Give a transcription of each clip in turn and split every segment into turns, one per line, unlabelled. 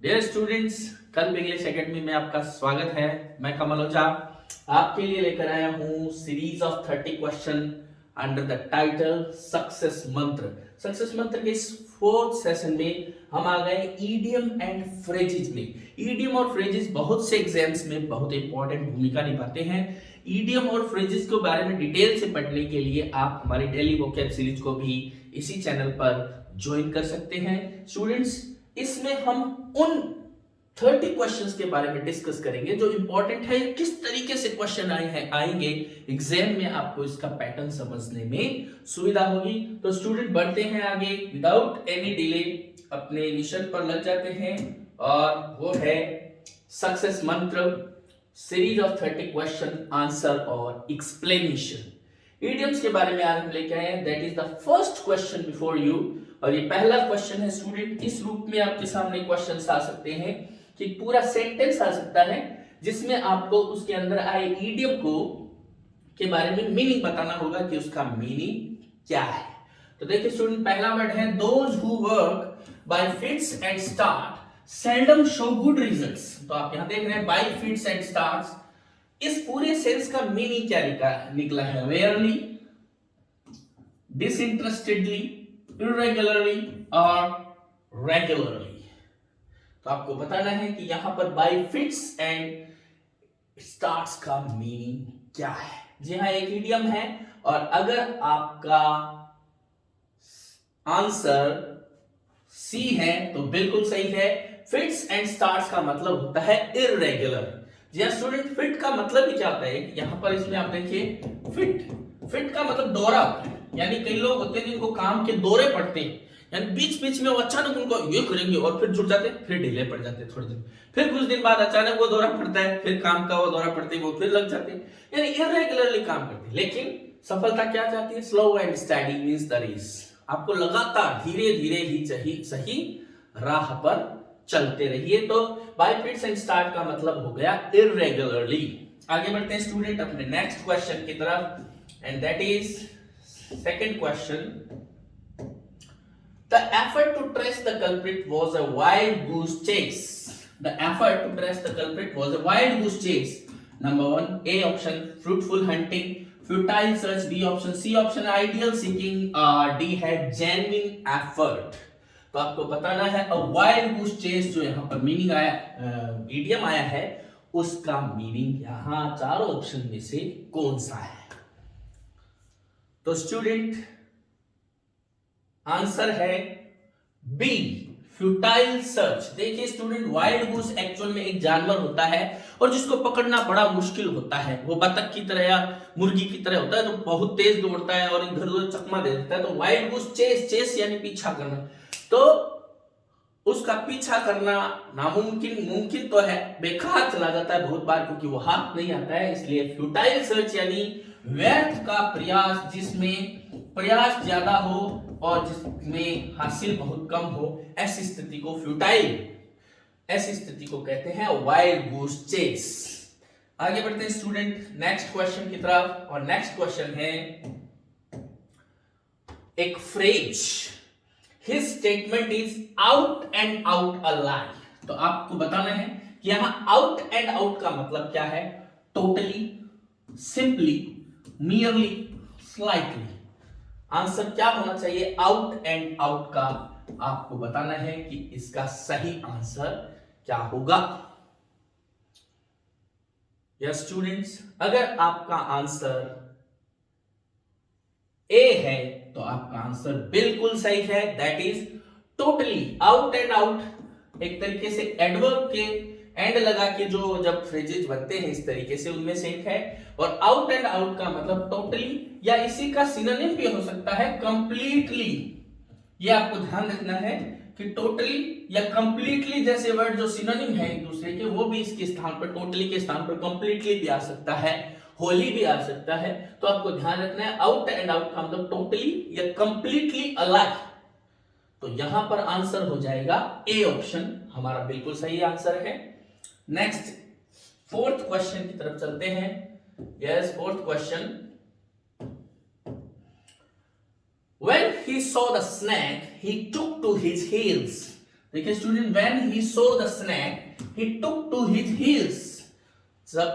Dear students, कल्प English academy में आपका स्वागत है। मैं कमल ओझा आपके लिए लेकर आया हूँ series of 30 question under the title success मंत्र। सक्सेस मंत्र के इस फोर्थ सेशन में हम आ गए ईडियम एंड फ्रेजेस में। ईडियम और फ्रेजेस बहुत से एग्जाम्स में बहुत इंपॉर्टेंट भूमिका निभाते हैं। ईडियम और फ्रेजेस के बारे में डिटेल से पढ़ने के लिए आप हमारी डेली वोकैब सीरीज को भी इसी चैनल पर ज्वाइन कर सकते हैं। स्टूडेंट्स, इसमें हम उन 30 क्वेश्चंस के बारे में डिस्कस करेंगे जो इंपॉर्टेंट है, किस तरीके से क्वेश्चन आएंगे एग्जाम में, आपको इसका पैटर्न समझने में सुविधा होगी। तो स्टूडेंट बढ़ते हैं आगे विदाउट एनी डिले, अपने मिशन पर लग जाते हैं और वो है सक्सेस मंत्र सीरीज ऑफ 30 क्वेश्चन, आंसर और एक्सप्लेनेशन। इडियम्स के बारे में आज हम लेके आए हैं। That is the first question before you, और ये पहला क्वेश्चन है स्टूडेंट। इस रूप में आपके सामने क्वेश्चंस आ सकते हैं कि पूरा सेंटेंस आ सकता है जिसमें आपको उसके अंदर आए इडियम को के बारे में मीनिंग बताना होगा कि उसका मीनिंग क्या है। तो देखिए स्टूडेंट, पहला वर्ड है those who work by fits and start seldom show good results. तो आप यहां देख रहे हैं बाय फिट्स एंड स्टार्ट्स। इस पूरे सेंस का मीनिंग क्या निकला है? रेयरली, डिसइंटरेस्टेडली, इरेगुलरली और रेगुलरली। तो आपको बताना है कि यहां पर बाय फिट्स एंड स्टार्ट्स का मीनिंग क्या है। जी हाँ, एक इडियम है और अगर आपका आंसर सी है तो बिल्कुल सही है। फिट्स एंड स्टार्ट्स का मतलब होता है इरेगुलर। जी हाँ स्टूडेंट, फिट का मतलब ही क्या होता है? यहां पर इसमें आप देखिए फिट का मतलब दौरा होता है। यानी कई लोग होते हैं जिनको काम के दौरे पड़ते हैं, यानी बीच बीच में वो अचानक उनको ये करेंगे और फिर जुड़ जाते हैं, फिर ढीले पड़ जाते हैं थोड़े दिन, फिर कुछ दिन बाद अचानक वो दौरा पड़ता है, फिर काम का वो दौरा पड़ते हैं, वो फिर लग जाते हैं, यानी इरेगुलरली काम करते हैं। लेकिन सफलता क्या चाहती है? Slow and steady wins the race. आपको लगातार धीरे धीरे ही सही राह पर चलते रहिए। तो बाय फिट्स एंड स्टार्ट का मतलब हो गया इरेगुलरली। आगे बढ़ते हैं स्टूडेंट अपने नेक्स्ट क्वेश्चन की तरफ, and that is second question. The effort to trace the culprit was a wild goose chase. The effort to trace the culprit was a wild goose chase. Number one, A option fruitful hunting, futile search, B option, C option ideal seeking, D है genuine effort. तो आपको बताना है अ wild goose chess जो यहाँ पर meaning आया, idiom आया है, उसका मीनिंग यहाँ चारों ऑप्शन में से कौन सा है? तो स्टूडेंट आंसर है बी, फ्यूटाइल सर्च। देखिए स्टूडेंट, वाइल्ड गूस एक्चुअल में एक जानवर होता है और जिसको पकड़ना बड़ा मुश्किल होता है। वो बतख की तरह या मुर्गी की तरह होता है जो बहुत तेज दौड़ता है और इधर उधर चकमा दे देता है। तो वाइल्ड गूस चेस यानी पीछा करना, तो उसका पीछा करना नामुमकिन, मुमकिन तो है, बेकार चला जाता है बहुत बार क्योंकि वो हाथ नहीं आता है। इसलिए फ्यूटाइल सर्च यानी व्यर्थ का प्रयास, जिसमें प्रयास ज्यादा हो और जिसमें हासिल बहुत कम हो, ऐसी स्थिति को फ्यूटाइल, ऐसी स्थिति को कहते हैं वाइल्ड गूस चेस। आगे बढ़ते हैं स्टूडेंट नेक्स्ट क्वेश्चन की तरफ, और नेक्स्ट क्वेश्चन है एक phrase, his statement is out and out a lie. तो आपको बताना है कि यहां आउट एंड आउट का मतलब क्या है? Totally, simply, merely, slightly. Answer क्या होना चाहिए आउट एंड आउट का? आपको बताना है कि इसका सही आंसर क्या होगा। यस स्टूडेंट्स, अगर आपका आंसर ए है तो आपका आंसर बिल्कुल सही है। That is totally, out and out एक तरीके से एडवर्ब के एंड लगा के जो जब फ्रेजेस बनते हैं इस तरीके से, उनमें से एक है। और आउट एंड आउट का मतलब टोटली, या इसी का सिनोनिम भी हो सकता है कंप्लीटली। ये आपको ध्यान रखना है कि टोटली या कंप्लीटली जैसे वर्ड जो सिनोनिम है एक दूसरे के, वो भी इसके स्थान पर, टोटली के स्थान पर कंप्लीटली भी आ सकता है, होली भी आ सकता है। तो आपको ध्यान रखना है आउट एंड आउट का मतलब टोटली या कंप्लीटली अलग। तो यहां पर आंसर हो जाएगा ए ऑप्शन, हमारा बिल्कुल सही आंसर है। नेक्स्ट फोर्थ क्वेश्चन की तरफ चलते हैं। Yes, fourth question, when he saw the snake he took to his heels। देखिए student, when he saw the snake he took to his heels, जब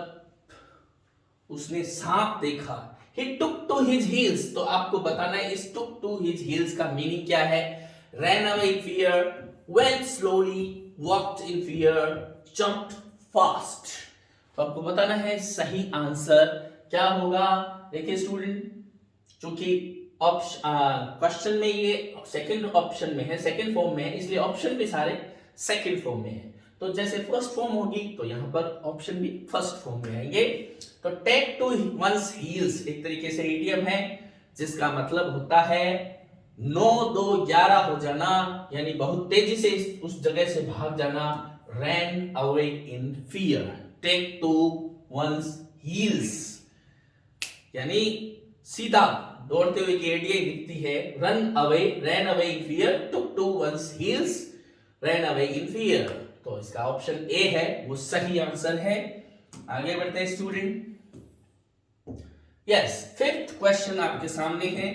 उसने सांप देखा, he took to his heels, तो आपको बताना है इस took to his heels का मीनिंग क्या है। ran away in fear, went slowly, walked in fear, jumped fast। तो आपको बताना है सही आंसर क्या होगा। देखिए स्टूडेंट, चूंकि क्वेश्चन में ये सेकंड ऑप्शन में है, सेकंड फॉर्म में है, इसलिए ऑप्शन भी सारे सेकंड फॉर्म में है। तो जैसे फर्स्ट फॉर्म होगी तो यहां पर ऑप्शन भी फर्स्ट फॉर्म में आएंगे। तो टेक टू वंस हील्स एक तरीके से इडियम है जिसका मतलब होता है 9-2-11 हो जाना, यानी बहुत तेजी से उस जगह से भाग जाना। ran away in fear, take to one's heels, यानी सीधा दौड़ते हुए की एडीआई दिखती है। Run away, ran away in fear, took to one's heels, ran away in fear। तो इसका ऑप्शन ए है वो सही आंसर है। आगे बढ़ते हैं स्टूडेंट। यस, फिफ्थ क्वेश्चन आपके सामने है।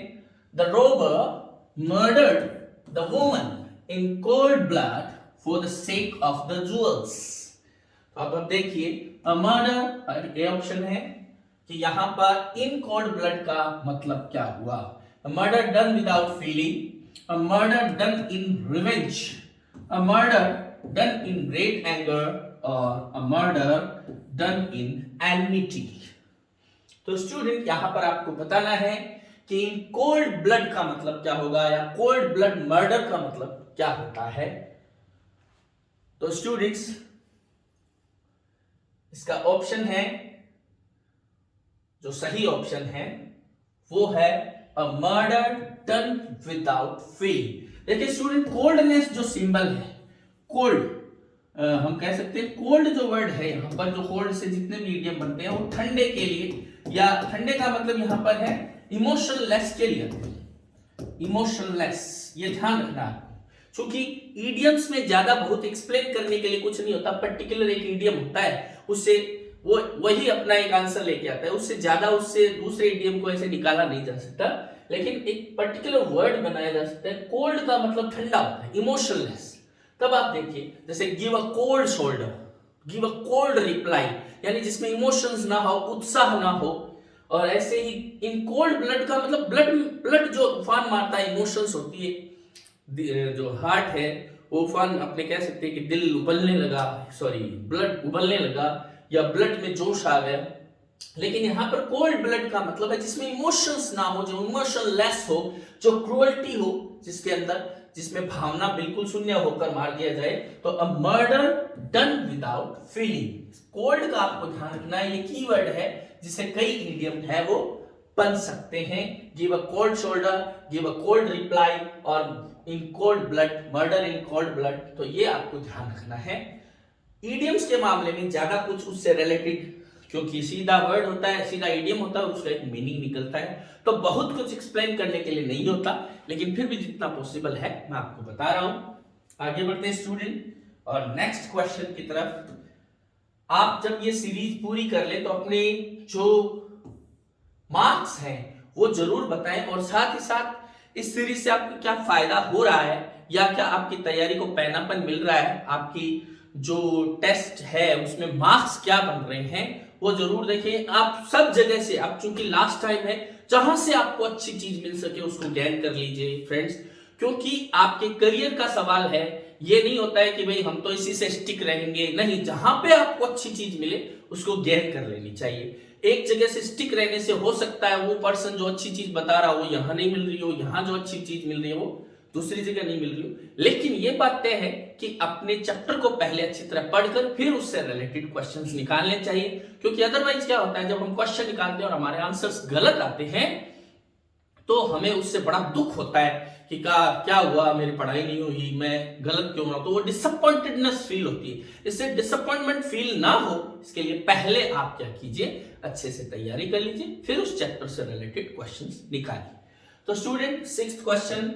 The Rober murdered the woman in cold blood for the sake of the jewels. तो अब देखिए, मर्डर ए ऑप्शन है कि यहां पर इन कोल्ड ब्लड का मतलब क्या हुआ। Murder done without feeling, a murder done in revenge, a murder done in great anger, or a murder done in enmity। तो स्टूडेंट यहां पर आपको बताना है कि इन कोल्ड ब्लड का मतलब क्या होगा या कोल्ड ब्लड मर्डर का मतलब क्या होता है। तो स्टूडेंट्स इसका ऑप्शन है, जो सही ऑप्शन है वो है a murder done without feeling. देखिए स्टूडेंट, कोल्डनेस जो सिंबल है, कोल्ड हम कह सकते हैं, कोल्ड जो वर्ड है यहां पर, जो कोल्ड से जितने भी इडियम बनते हैं वो ठंडे के लिए, या ठंडे का मतलब यहां पर है इमोशनलेस के लिए, इमोशनलेस, ये ध्यान रखना है। क्योंकि इडियम्स में ज्यादा बहुत एक्सप्लेन करने के लिए कुछ नहीं होता, पर्टिकुलर एक इडियम होता है, उससे वो वही अपना एक आंसर लेके आता है, उससे ज्यादा उससे दूसरे इडियम को ऐसे निकाला नहीं जा सकता। लेकिन एक पर्टिकुलर वर्ड बनाया जा सकता है। कोल्ड का मतलब ठंडा होता है, इमोशनलेस। तब आप देखिए, जैसे give a cold shoulder, give a cold reply, यानी जिसमें इमोशंस ना हो, उत्साह ना हो। और ऐसे ही इन कोल्ड ब्लड का मतलब ब्लड जो उफान मारता है, इमोशंस होती है, जो हार्ट है वो उफान, अपने कह सकते हैं कि दिल उबलने लगा, सॉरी ब्लड उबलने लगा, या ब्लड में जोश आ गया। लेकिन यहां पर कोल्ड ब्लड का मतलब है जिसमें इमोशंस ना हो, जो इमोशनलेस हो, जो क्रूअल्टी हो जिसके अंदर, जिसमें भावना बिल्कुल शून्य होकर मार दिया जाए। तो a murder done without feeling, cold का आपको ध्यान रखना है, ये कीवर्ड है जिसे कई इडियम है वो बन सकते हैं। Give a cold shoulder, give a cold reply, और in cold blood, murder in cold blood. तो ये आपको ध्यान रखना है। इडियम्स के मामले में ज्यादा कुछ उससे रिलेटेड, क्योंकि सीधा वर्ड होता है, सीधा इडियम होता है, उसका एक मीनिंग निकलता है, तो बहुत कुछ एक्सप्लेन करने के लिए नहीं होता। लेकिन फिर भी जितना पॉसिबल है मैं आपको बता रहा हूं। आगे बढ़ते हैं स्टूडेंट, और नेक्स्ट क्वेश्चन की तरफ। आप जब ये सीरीज पूरी कर ले तो अपने जो मार्क्स हैं वो जरूर बताएं, और साथ ही साथ इस सीरीज से आपको क्या फायदा हो रहा है, या क्या आपकी तैयारी को पैनापन मिल रहा है, आपकी जो टेस्ट है उसमें मार्क्स क्या बन रहे हैं, वो जरूर देखें। आप सब जगह से, अब चूंकि लास्ट टाइम है, जहां से आपको अच्छी चीज मिल सके उसको गेन कर लीजिए फ्रेंड्स, क्योंकि आपके करियर का सवाल है। ये नहीं होता है कि भाई हम तो इसी से स्टिक रहेंगे, नहीं, जहां पे आपको अच्छी चीज मिले उसको गेन कर लेनी चाहिए। एक जगह से स्टिक रहने से हो सकता है वो पर्सन जो अच्छी चीज बता रहा हो यहां नहीं मिल रही हो, यहां जो अच्छी चीज मिल रही है वो दूसरी जगह नहीं मिल रही हो। लेकिन ये बात तय है कि अपने चैप्टर को पहले अच्छी तरह पढ़कर फिर उससे रिलेटेड क्वेश्चंस निकालने चाहिए, क्योंकि अदरवाइज क्या होता है, जब हम क्वेश्चन निकालते हैं और हमारे आंसर्स गलत आते हैं तो हमें उससे बड़ा दुख होता है कि क्या हुआ, मेरी पढ़ाई नहीं हुई, मैं गलत क्यों रहा, तो वो डिसअपॉइंटेडनेस फील होती है। इससे डिसअपॉइंटमेंट फील ना हो इसके लिए पहले आप क्या कीजिए, अच्छे से तैयारी कर लीजिए, फिर उस चैप्टर से रिलेटेड क्वेश्चंस निकालिए। तो स्टूडेंट, सिक्स्थ क्वेश्चन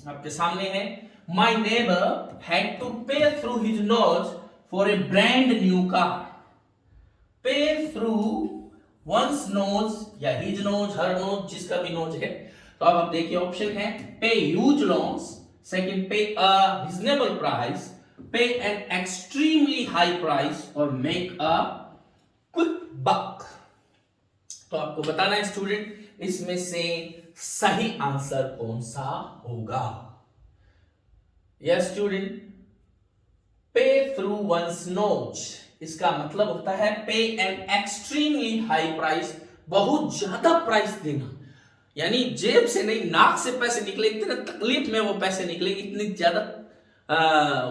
आपके सामने है। माई नेबर हैड टू पे through his nose for a brand new car. पे थ्रू वंस नोज या हिज नोज, हर नोज, जिसका भी नोज है। तो अब आप देखिए ऑप्शन है पे ह्यूज लोन्स, सेकंड पे अ रीजनेबल प्राइस, पे एन एक्सट्रीमली हाई प्राइस और मेक अ क्विक बक। तो आपको बताना है स्टूडेंट इसमें से सही आंसर कौन सा होगा। यस स्टूडेंट, पे थ्रू वंस नोज, इसका मतलब होता है पे एन एक्सट्रीमली हाई प्राइस, बहुत ज्यादा प्राइस देना, यानी जेब से नहीं नाक से पैसे निकले, इतने तकलीफ में वो पैसे निकले, इतनी ज्यादा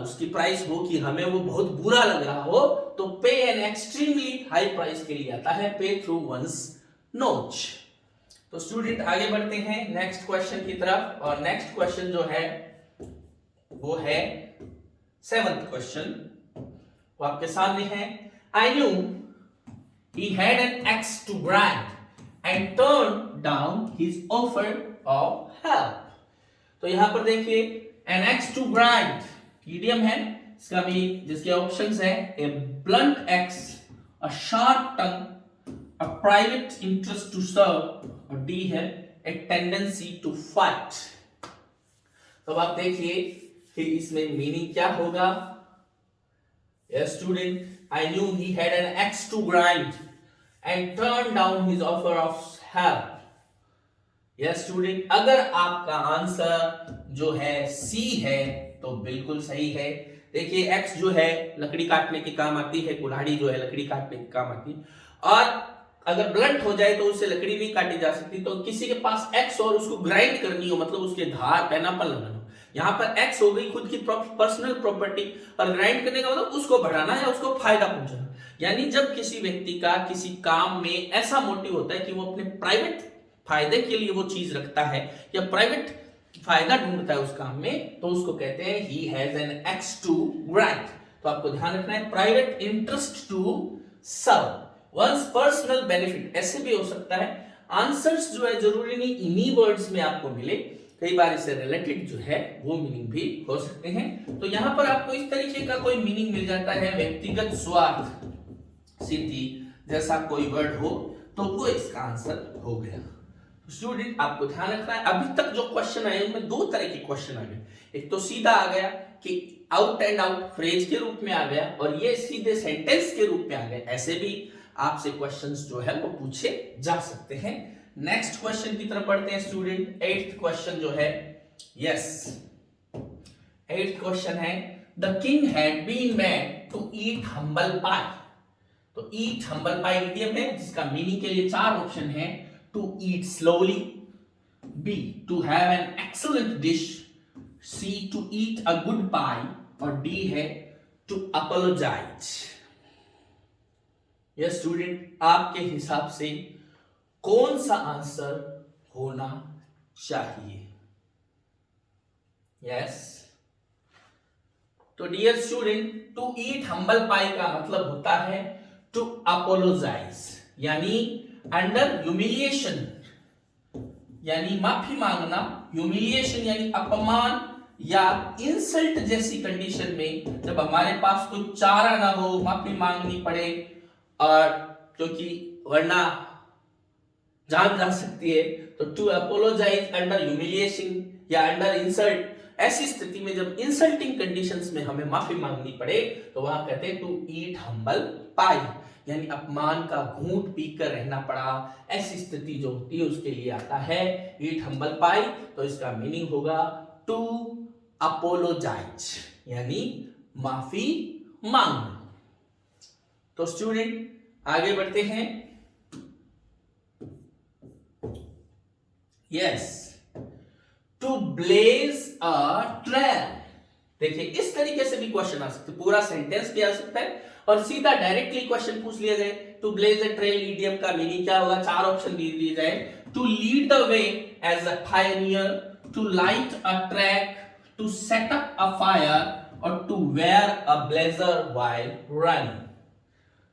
उसकी प्राइस हो कि हमें वो बहुत बुरा लग रहा हो, तो पे एन एक्सट्रीमली हाई प्राइस के लिए आता है पे थ्रू वंस नोच। तो स्टूडेंट आगे बढ़ते हैं नेक्स्ट क्वेश्चन की तरफ, और नेक्स्ट क्वेश्चन जो है वो है 7th क्वेश्चन, वो आपके सामने है। I knew he had an axe to grind and turned down his offer of help। तो यहां पर देखिए an axe to grind idiom है, इसका भी जिसके ऑप्शंस है a blunt axe, a sharp tongue, a private interest to serve, और D है a tendency to fight। तो अब आप देखिए कि इसमें मीनिंग क्या होगा। Yes student, I knew he had an axe to grind and turned down his offer of help। Yes student, अगर आपका आंसर जो है सी है तो बिल्कुल सही है। देखिए एक्स जो है लकड़ी काटने के काम आती है, कुल्हाड़ी जो है लकड़ी काटने के काम आती है, और अगर ब्लंट हो जाए तो उससे लकड़ी नहीं काटी जा सकती। तो किसी के पास एक्स और उसको ग्राइंड करनी हो, मतलब उसके धार पैनापन लगाना, यहाँ पर एक्स हो गई खुद की पर्सनल प्रॉपर्टी, और ग्राइंड करने का मतलब उसको बढ़ाना या उसको फायदा पहुंचाना। यानी जब किसी व्यक्ति का किसी काम में ऐसा मोटिव होता है कि वो अपने प्राइवेट फायदे के लिए वो चीज रखता है या प्राइवेट फायदा ढूंढता है उस काम में, तो उसको कहते हैं he has an axe to grind. तो आपको ध्यान रखना है private interest to serve one's personal benefit, ऐसे भी हो सकता है। आंसर्स जो है जरूरी नहीं इन्हीं वर्ड्स में आपको मिले, कई बार इससे रिलेटेड जो है वो मीनिंग भी हो सकते हैं। तो यहां पर आपको इस तरीके का कोई मीनिंग मिल जाता है, व्यक्तिगत स्वार्थ सिद्धि जैसा कोई वर्ड हो तो वो इसका आंसर हो गया। स्टूडेंट आपको ध्यान रखना है, अभी तक जो क्वेश्चन आए उनमें दो तरह के क्वेश्चन आ गए, एक तो सीधा आ गया कि आउट एंड आउट फ्रेज के रूप में आ गया, और ये सीधे सेंटेंस के रूप में आ गए। ऐसे भी आपसे क्वेश्चंस जो है वो पूछे जा सकते हैं। नेक्स्ट क्वेश्चन की तरफ बढ़ते हैं स्टूडेंट। 8th क्वेश्चन जो है, यस 8th क्वेश्चन है the king had been made to eat humble pie. तो ईट हम्बल पाई इडियम है जिसका मीनिंग के लिए 4 ऑप्शन है। To eat slowly, B to have an excellent dish, C to eat a good pie, और D है to apologise. Yes student, आपके हिसाब से कौन सा आंसर होना चाहिए? यस तो dear student, to eat humble pie का मतलब होता है टू अपोलोजाइज, यानी अंडर ह्यूमिलिएशन, यानी माफी मांगना, ह्यूमिलिएशन यानी अपमान या इंसल्ट जैसी कंडीशन में जब हमारे पास कोई चारा ना हो, माफी मांगनी पड़े, और क्योंकि वरना जान जा सकती है, तो टू अपोलोजाइज अंडर ह्यूमिलिएशन या अंडर इंसल्ट, ऐसी स्थिति में जब इंसल्टिंग कंडीशंस में हमें माफी मांगनी पड़े तो वहां कहते हैं टू ईट हम्बल पाई, यानी अपमान का घूंट पीकर रहना पड़ा, ऐसी स्थिति जो होती है उसके लिए आता है ईट हम्बल पाई। तो इसका मीनिंग होगा टू अपोलोजाइज, यानी माफी मांगना। तो स्टूडेंट आगे बढ़ते हैं। Yes to blaze a trail, देखिए इस तरीके से भी क्वेश्चन आ सकते, पूरा सेंटेंस भी आ सकता है और सीधा डायरेक्टली क्वेश्चन पूछ लिया जाए। To blaze a trail idiom का मीनिंग क्या होगा? 4 ऑप्शन दे दिए जाए। To lead the way as a pioneer, to light a track, to set up a fire, और to wear a blazer while running.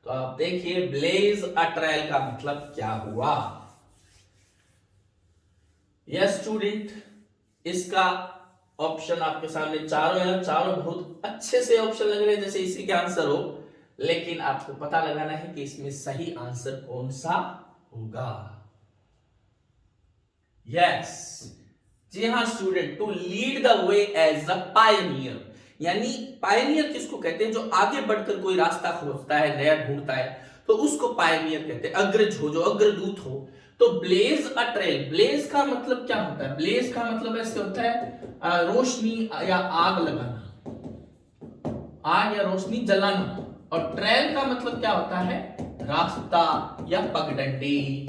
तो आप देखिए ब्लेज अ ट्रेल का मतलब क्या हुआ? यस स्टूडेंट, इसका ऑप्शन आपके सामने चारों है, चारों बहुत अच्छे से ऑप्शन लग रहे हैं जैसे इसी के आंसर हो, लेकिन आपको पता लगाना है कि इसमें सही आंसर कौन सा होगा। यस जी हाँ student, to lead the way as a pioneer, यानी पायनियर किसको कहते हैं, जो आगे बढ़कर कोई रास्ता खोजता है, नया ढूंढता है, तो उसको पायनियर कहते हैं, अग्रज हो, जो अग्रदूत हो। तो ब्लेज अ ट्रेल, ब्लेज का मतलब क्या होता है, ब्लेज का मतलब ऐसे होता है रोशनी या आग लगाना, आग या रोशनी जलाना। और ट्रेल का मतलब क्या होता है, रास्ता या पगडंडी।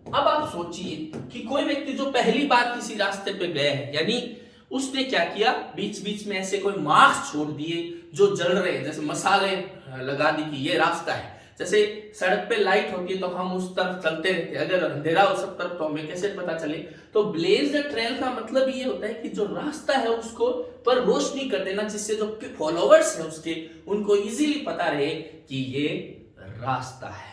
अब आप सोचिए कि कोई व्यक्ति जो पहली बार किसी रास्ते पे गया है, यानी उसने क्या किया, बीच बीच में ऐसे कोई मार्क्स छोड़ दिए जो जल रहे हैं, जैसे मसाले लगा दी कि ये रास्ता है। जैसे सड़क पे लाइट होती है तो हम उस तरफ चलते रहते हैं, अगर अंधेरा हो सब तरफ तो हमें कैसे पता चले। तो ब्लेज द ट्रेल का मतलब ये होता है कि जो रास्ता है उसको पर रोशनी कर देना, जिससे जो फॉलोवर्स है उसके, उनको इजीली पता रहे कि ये रास्ता है।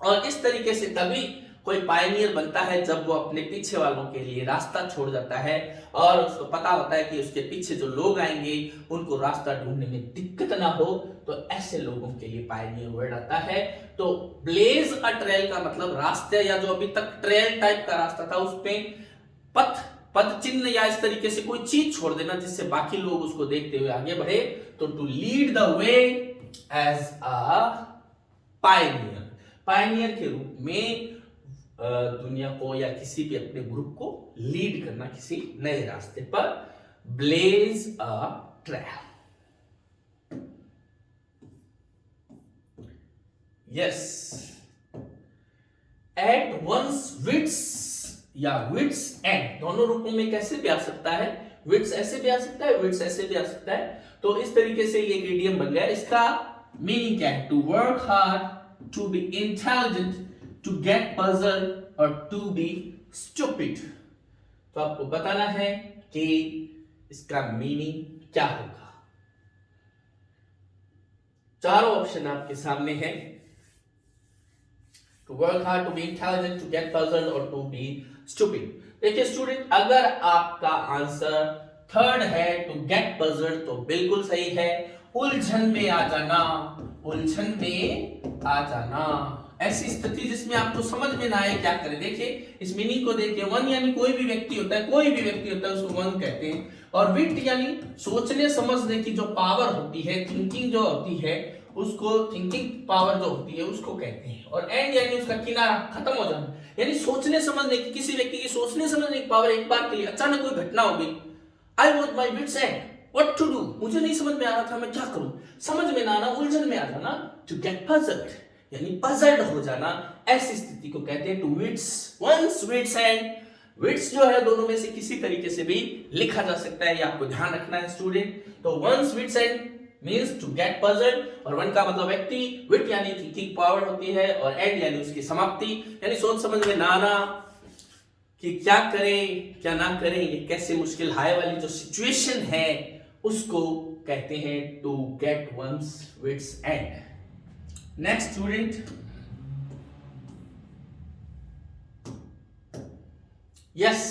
और इस तरीके से तभी कोई पायनियर बनता है जब वो अपने पीछे वालों के लिए रास्ता छोड़ जाता है और उसको पता होता है कि उसके पीछे जो लोग आएंगे उनको रास्ता ढूंढने में दिक्कत ना हो, तो ऐसे लोगों के लिए पायनियर वर्ड आता है। तो ब्लेज अ ट्रेल का मतलब रास्ते, या जो अभी तक ट्रेल टाइप का रास्ता था उसपे पथ चिन्ह या इस तरीके से कोई चीज छोड़ देना जिससे बाकी लोग उसको देखते हुए आगे बढ़े। तो to lead the way as a pioneer, pioneer के रूप में दुनिया को या किसी भी अपने ग्रुप को लीड करना किसी नए रास्ते पर, blaze a trail. Yes, at one's wits या विट्स एंड, दोनों रूपों में कैसे भी आ सकता है, विट्स ऐसे भी आ सकता है, विट्स ऐसे भी आ सकता है। तो इस तरीके से ये इडियम बन गया। इसका मीनिंग क्या है, to work hard, to be intelligent, to get puzzle और टू बी स्टूपिड। तो आपको बताना है कि इसका मीनिंग क्या होगा। चारों ऑप्शन आपके सामने हैं, to work hard, to be intelligent, to get puzzle और टू बी स्टूपिड। देखिए स्टूडेंट, अगर आपका आंसर थर्ड है, टू गेट पजल, तो बिल्कुल सही है। उलझन में आ जाना, उलझन में आ जाना, ऐसी स्थिति जिसमें आपको समझ में ना आए क्या करें। देखिए इस मीनिंग को देखिए, वन यानी कोई भी व्यक्ति होता है, कोई भी व्यक्ति होता है उसको वन कहते हैं। और विट यानी सोचने समझने की जो पावर होती है, थिंकिंग जो होती है, उसको थिंकिंग पावर जो होती है उसको कहते हैं। और एंड यानी उसका किनारा, खत्म हो जाना, यानी सोचने समझने की, किसी व्यक्ति की सोचने समझने की पावर एक बार के लिए अचानक कोई घटना हो गई, I was my wits end, what to do, मुझे नहीं समझ में आ रहा था मैं क्या करूं, समझ में ना आना, उलझन में आ जाना, टू गेट पजल्ड यानी पजल्ड हो जाना, ऐसी स्थिति को कहते हैं to wits, one's wits end. Wits जो है दोनों में से किसी तरीके से भी लिखा जा सकता है, ये आपको ध्यान रखना है स्टूडेंट। तो one's wits end means to get puzzled, और वन का मतलब व्यक्ति, विट यानी थिंकिंग पावर होती है, और एंड यानी उसकी समाप्ति, यानी सोच समझ में ना आना कि क्या करें क्या ना करें, ये कैसे मुश्किल हाय वाली जो सिचुएशन है उसको कहते हैं to get one's wits end. Next student, yes,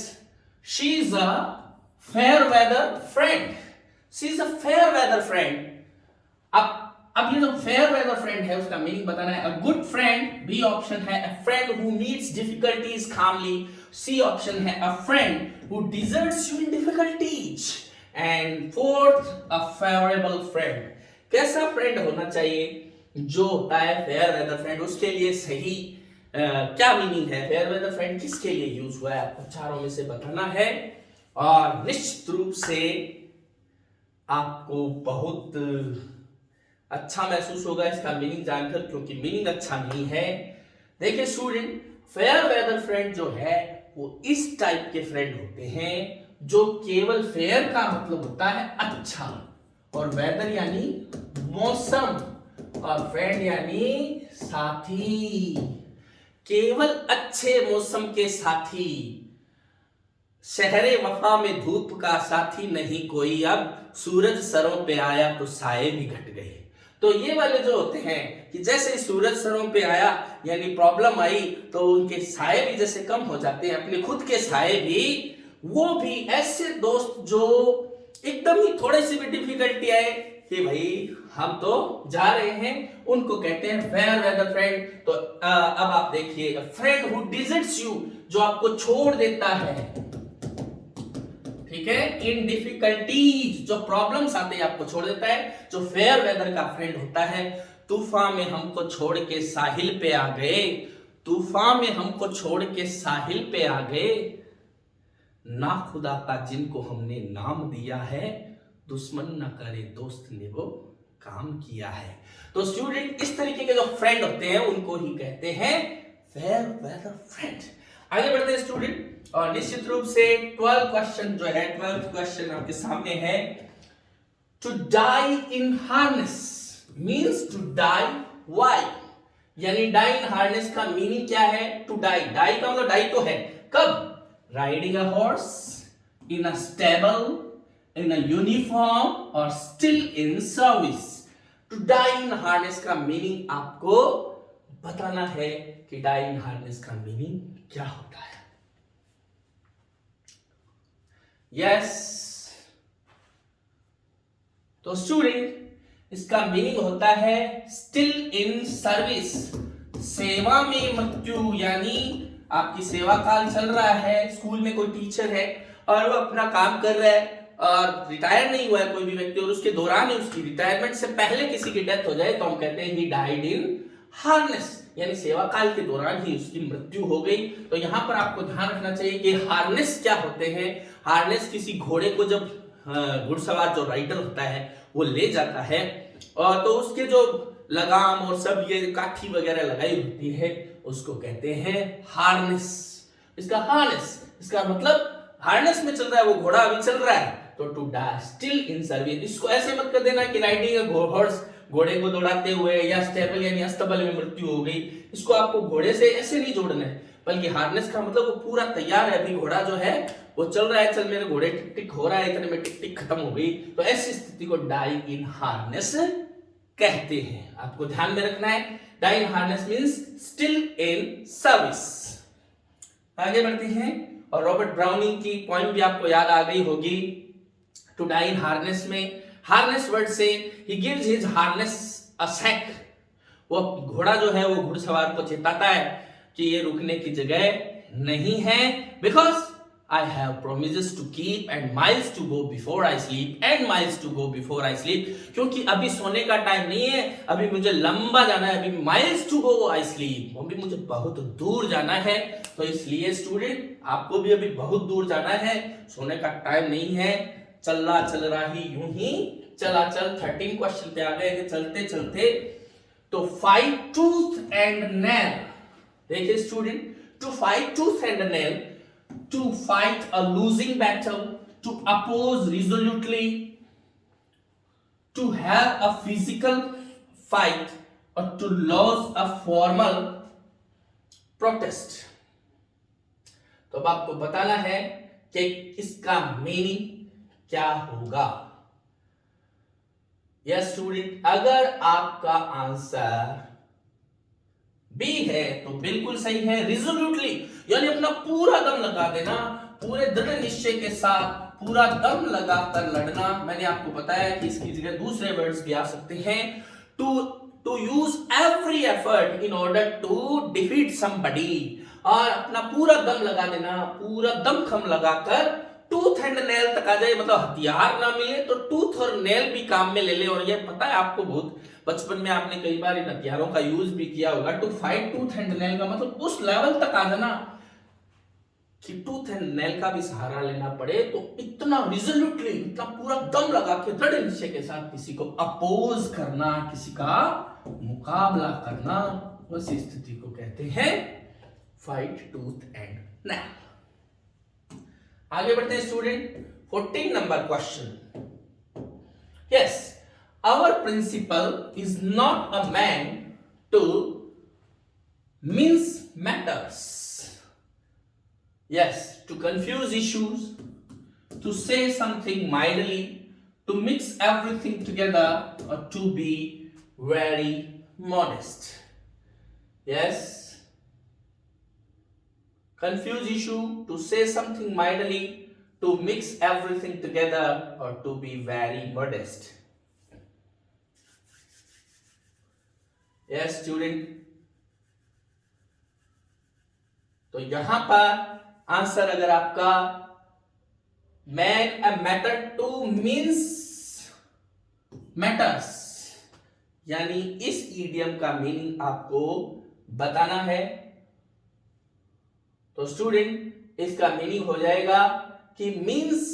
she is a fair weather friend, she is a fair weather friend. अब ये जो फेयर वेदर फ्रेंड है उसका मीनिंग बताना है। A good friend, B option है, a friend who meets difficulties calmly, C option है, a friend who deserts you in difficulties, and fourth, a favourable friend. कैसा फ्रेंड होना चाहिए जो होता है फेयर वेदर फ्रेंड, उसके लिए सही क्या मीनिंग है, फेयर वेदर फ्रेंड किसके लिए यूज हुआ है, आपको चारों में से बताना है। और निश्चित रूप से आपको बहुत अच्छा महसूस होगा इसका मीनिंग जानकर, क्योंकि मीनिंग अच्छा नहीं है। देखिए स्टूडेंट, फेयर वेदर फ्रेंड जो है वो इस टाइप के फ्रेंड होते हैं जो केवल फेयर का मतलब होता है अच्छा, और वेदर यानी मौसम, और फ्रेंड यानी साथी, केवल अच्छे मौसम के साथी। शहरे वफा में धूप का साथी नहीं कोई, अब सूरज सरों पे आया तो साए भी घट गए। तो ये वाले जो होते हैं कि जैसे सूरज सरों पे आया यानी प्रॉब्लम आई तो उनके साए भी जैसे कम हो जाते हैं, अपने खुद के साए भी, वो भी ऐसे दोस्त जो एकदम ही थोड़े सी भी डिफिकल्टी आए कि भाई हम तो जा रहे हैं, उनको कहते हैं फेयर वेदर फ्रेंड। तो अब आप देखिए, फ्रेंड हु डिजर्ट्स यू, जो आपको छोड़ देता है, ठीक है, इन डिफिकल्टीज, जो प्रॉब्लम्स आते हैं आपको छोड़ देता है। जो फेयर वेदर का फ्रेंड होता है, तूफान में हमको छोड़ के साहिल पे आ गए, तूफान में हमको छोड़ के साहिल पे आ गए, ना खुदा का जिनको हमने नाम दिया है, दुश्मन ना करे दोस्त ने वो काम किया है। तो स्टूडेंट, इस तरीके के जो फ्रेंड होते हैं उनको ही कहते हैं फेयर वेदर फ्रेंड। आगे बढ़ते हैं स्टूडेंट, और निश्चित रूप से 12 क्वेश्चन जो है, 12th क्वेश्चन आपके सामने है। To die in harness means to die why, यानी डाई इन हार्नेस का मीनिंग क्या है? टू डाई, डाई का मतलब डाई तो है कब? Riding a horse, in a stable, in a uniform, or still in service. To die in harness का मीनिंग आपको बताना है कि die in harness का मीनिंग क्या होता है। Yes, तो स्टूडेंट, इसका मीनिंग होता है still in service, सेवा में मृत्यु, यानी आपकी सेवा काल चल रहा है, स्कूल में कोई टीचर है और वो अपना काम कर रहा है और रिटायर नहीं हुआ है कोई भी व्यक्ति, और उसके दौरान ही उसकी रिटायरमेंट से पहले किसी की डेथ हो जाए तो हम कहते हैं ही डाइड इन हार्नेस, यानी सेवा काल के दौरान ही उसकी मृत्यु हो गई। तो यहां पर आपको ध्यान रखना चाहिए कि हार्नेस क्या होते हैं। हार्नेस किसी घोड़े को जब घुड़सवार जो राइडर होता है वो ले जाता है, और तो उसके जो लगाम और सब ये काठी वगैरह लगाई होती है उसको कहते हैं हार्नेस। इसका हार्नेस, इसका मतलब हार्नेस में चल रहा है वो घोड़ा, अभी चल रहा है, तो to die still in service. इसको ऐसे मत कर देना कि राइडिंग हॉर्स, घोड़े को दौड़ाते हुए, या स्टेबल यानी अस्तबल में मृत्यु हो गई। इसको आपको घोड़े से ऐसे नहीं जोड़ना है, बल्कि हार्नेस का मतलब वो पूरा तैयार है, अभी घोड़ा जो है वो चल रहा है, चल मेरे घोड़े टिक टिक हो रहा है, इतने में टिक टिक खत्म हो गई, तो ऐसी स्थिति को डाई इन हार्नेस कहते हैं। आपको ध्यान में रखना है, die in harness means still in service. आगे बढ़ते हैं, और रॉबर्ट ब्राउनिंग की पॉइंट भी आपको याद आ गई होगी। टू डाई इन हार्नेस में, हार्नेस वर्ड से ही gives his harness a sack, वो घोड़ा जो है वो घुड़सवार को चेताता है कि ये रुकने की जगह नहीं है, because I have promises to keep and miles to go before I sleep and miles to go before I sleep, क्योंकि अभी सोने का टाइम नहीं है, अभी मुझे लंबा जाना है, अभी miles to go I sleep, अभी मुझे बहुत दूर जाना है। तो इसलिए स्टूडेंट, आपको भी अभी बहुत दूर जाना है, सोने का टाइम नहीं है, चल रहा ही यूं ही चला चल। 13 क्वेश्चन पे आ गए हैं चलते चलते। तो फाइट टूथ एंड नेल, देखिए student, to fight tooth and nail, to fight a losing battle, to oppose resolutely, to have a physical fight, or to lose a formal protest। तो अब आपको बताना है कि इसका मीनिंग क्या होगा। यस स्टूडेंट, अगर आपका आंसर बी है तो बिल्कुल सही है, रिजोल्यूटली, यानी अपना पूरा दम लगा देना, पूरे दृढ़ निश्चय के साथ पूरा दम लगाकर लड़ना। मैंने आपको बताया कि इसकी जगह दूसरे वर्ड्स भी आ सकते हैं, to use every effort in order to defeat somebody, और अपना पूरा दम लगा देना, पूरा दमखम लगाकर टूथ एंड नेल तक आ जाए, मतलब हथियार ना मिले तो टूथ और नेल भी काम में ले ले। और ये पता है आपको, बहुत बचपन में आपने कई बार इन हथियारों का यूज भी किया होगा। To fight tooth and nail का मतलब उस लेवल तक आ जाना कि टूथ एंड नेल का भी सहारा लेना पड़े, तो इतना रिजोल्यूटली, इतना पूरा दम लगा के दृढ़ निश्चय के साथ किसी को अपोज करना, किसी का मुकाबला करना, उस स्थिति को कहते हैं फाइट टूथ एंड नेल। आगे बढ़ते हैं student, 14 number question. Yes, our principal is not a man to mince matters. Yes, to confuse issues, to say something mildly, to mix everything together, or to be very modest. Yes, confuse issue, to say something mildly, to mix everything together, or to be very modest. Yes student, तो यहां पर answer अगर आपका man a matter two means matters, यानी इस idiom का meaning आपको बताना है। तो स्टूडेंट इसका मीनिंग हो जाएगा कि means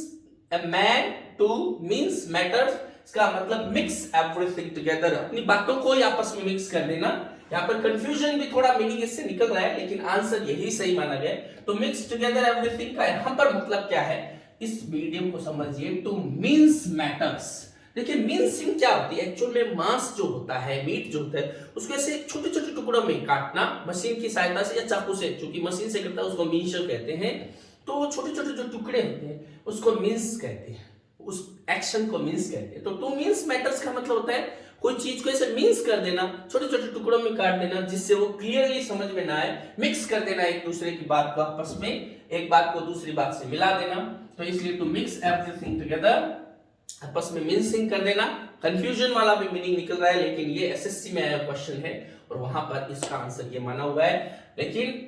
a man two means matters, इसका मतलब मिक्स एवरीथिंग टुगेदर, अपनी बातों को आपस में मिक्स कर देना। यहाँ पर कंफ्यूजन भी थोड़ा मीनिंग इससे निकल रहा है, लेकिन आंसर यही सही माना गया। तो मिक्स टुगेदर एवरीथिंग का यहाँ पर मतलब क्या है, इस मीडियम को समझिए, टू मीन्स मैटर्स। देखिए मीन्सिंग क्या होती है, एक्चुअल में मांस जो होता है, मीट जो होता है, उसको ऐसे छोटे छोटे टुकड़ों में काटना मशीन की सहायता से या चाकू से, क्योंकि मशीन से करता है उसको मीन्सर कहते हैं। तो वो छोटे छोटे जो टुकड़े होते हैं उसको मीन्स कहते हैं, उस एक्शन को मीन्स कहते हैं। तो टू मीन्स मैटर्स का मतलब होता है कोई चीज को ऐसे मीन्स कर देना, छोटे छोटे टुकड़ों में काट देना, जिससे वो क्लियरली समझ में ना आए, मिक्स कर देना एक दूसरे की बात को आपस में, एक बात को दूसरी बात से मिला देना। तो इसलिए टू मिक्स एवरीथिंग टुगेदर, आपस में मिक्सिंग कर देना। कंफ्यूजन वाला भी मीनिंग निकल रहा है, लेकिन ये एसएससी में आया क्वेश्चन है और वहां पर इसका आंसर ये माना हुआ है। लेकिन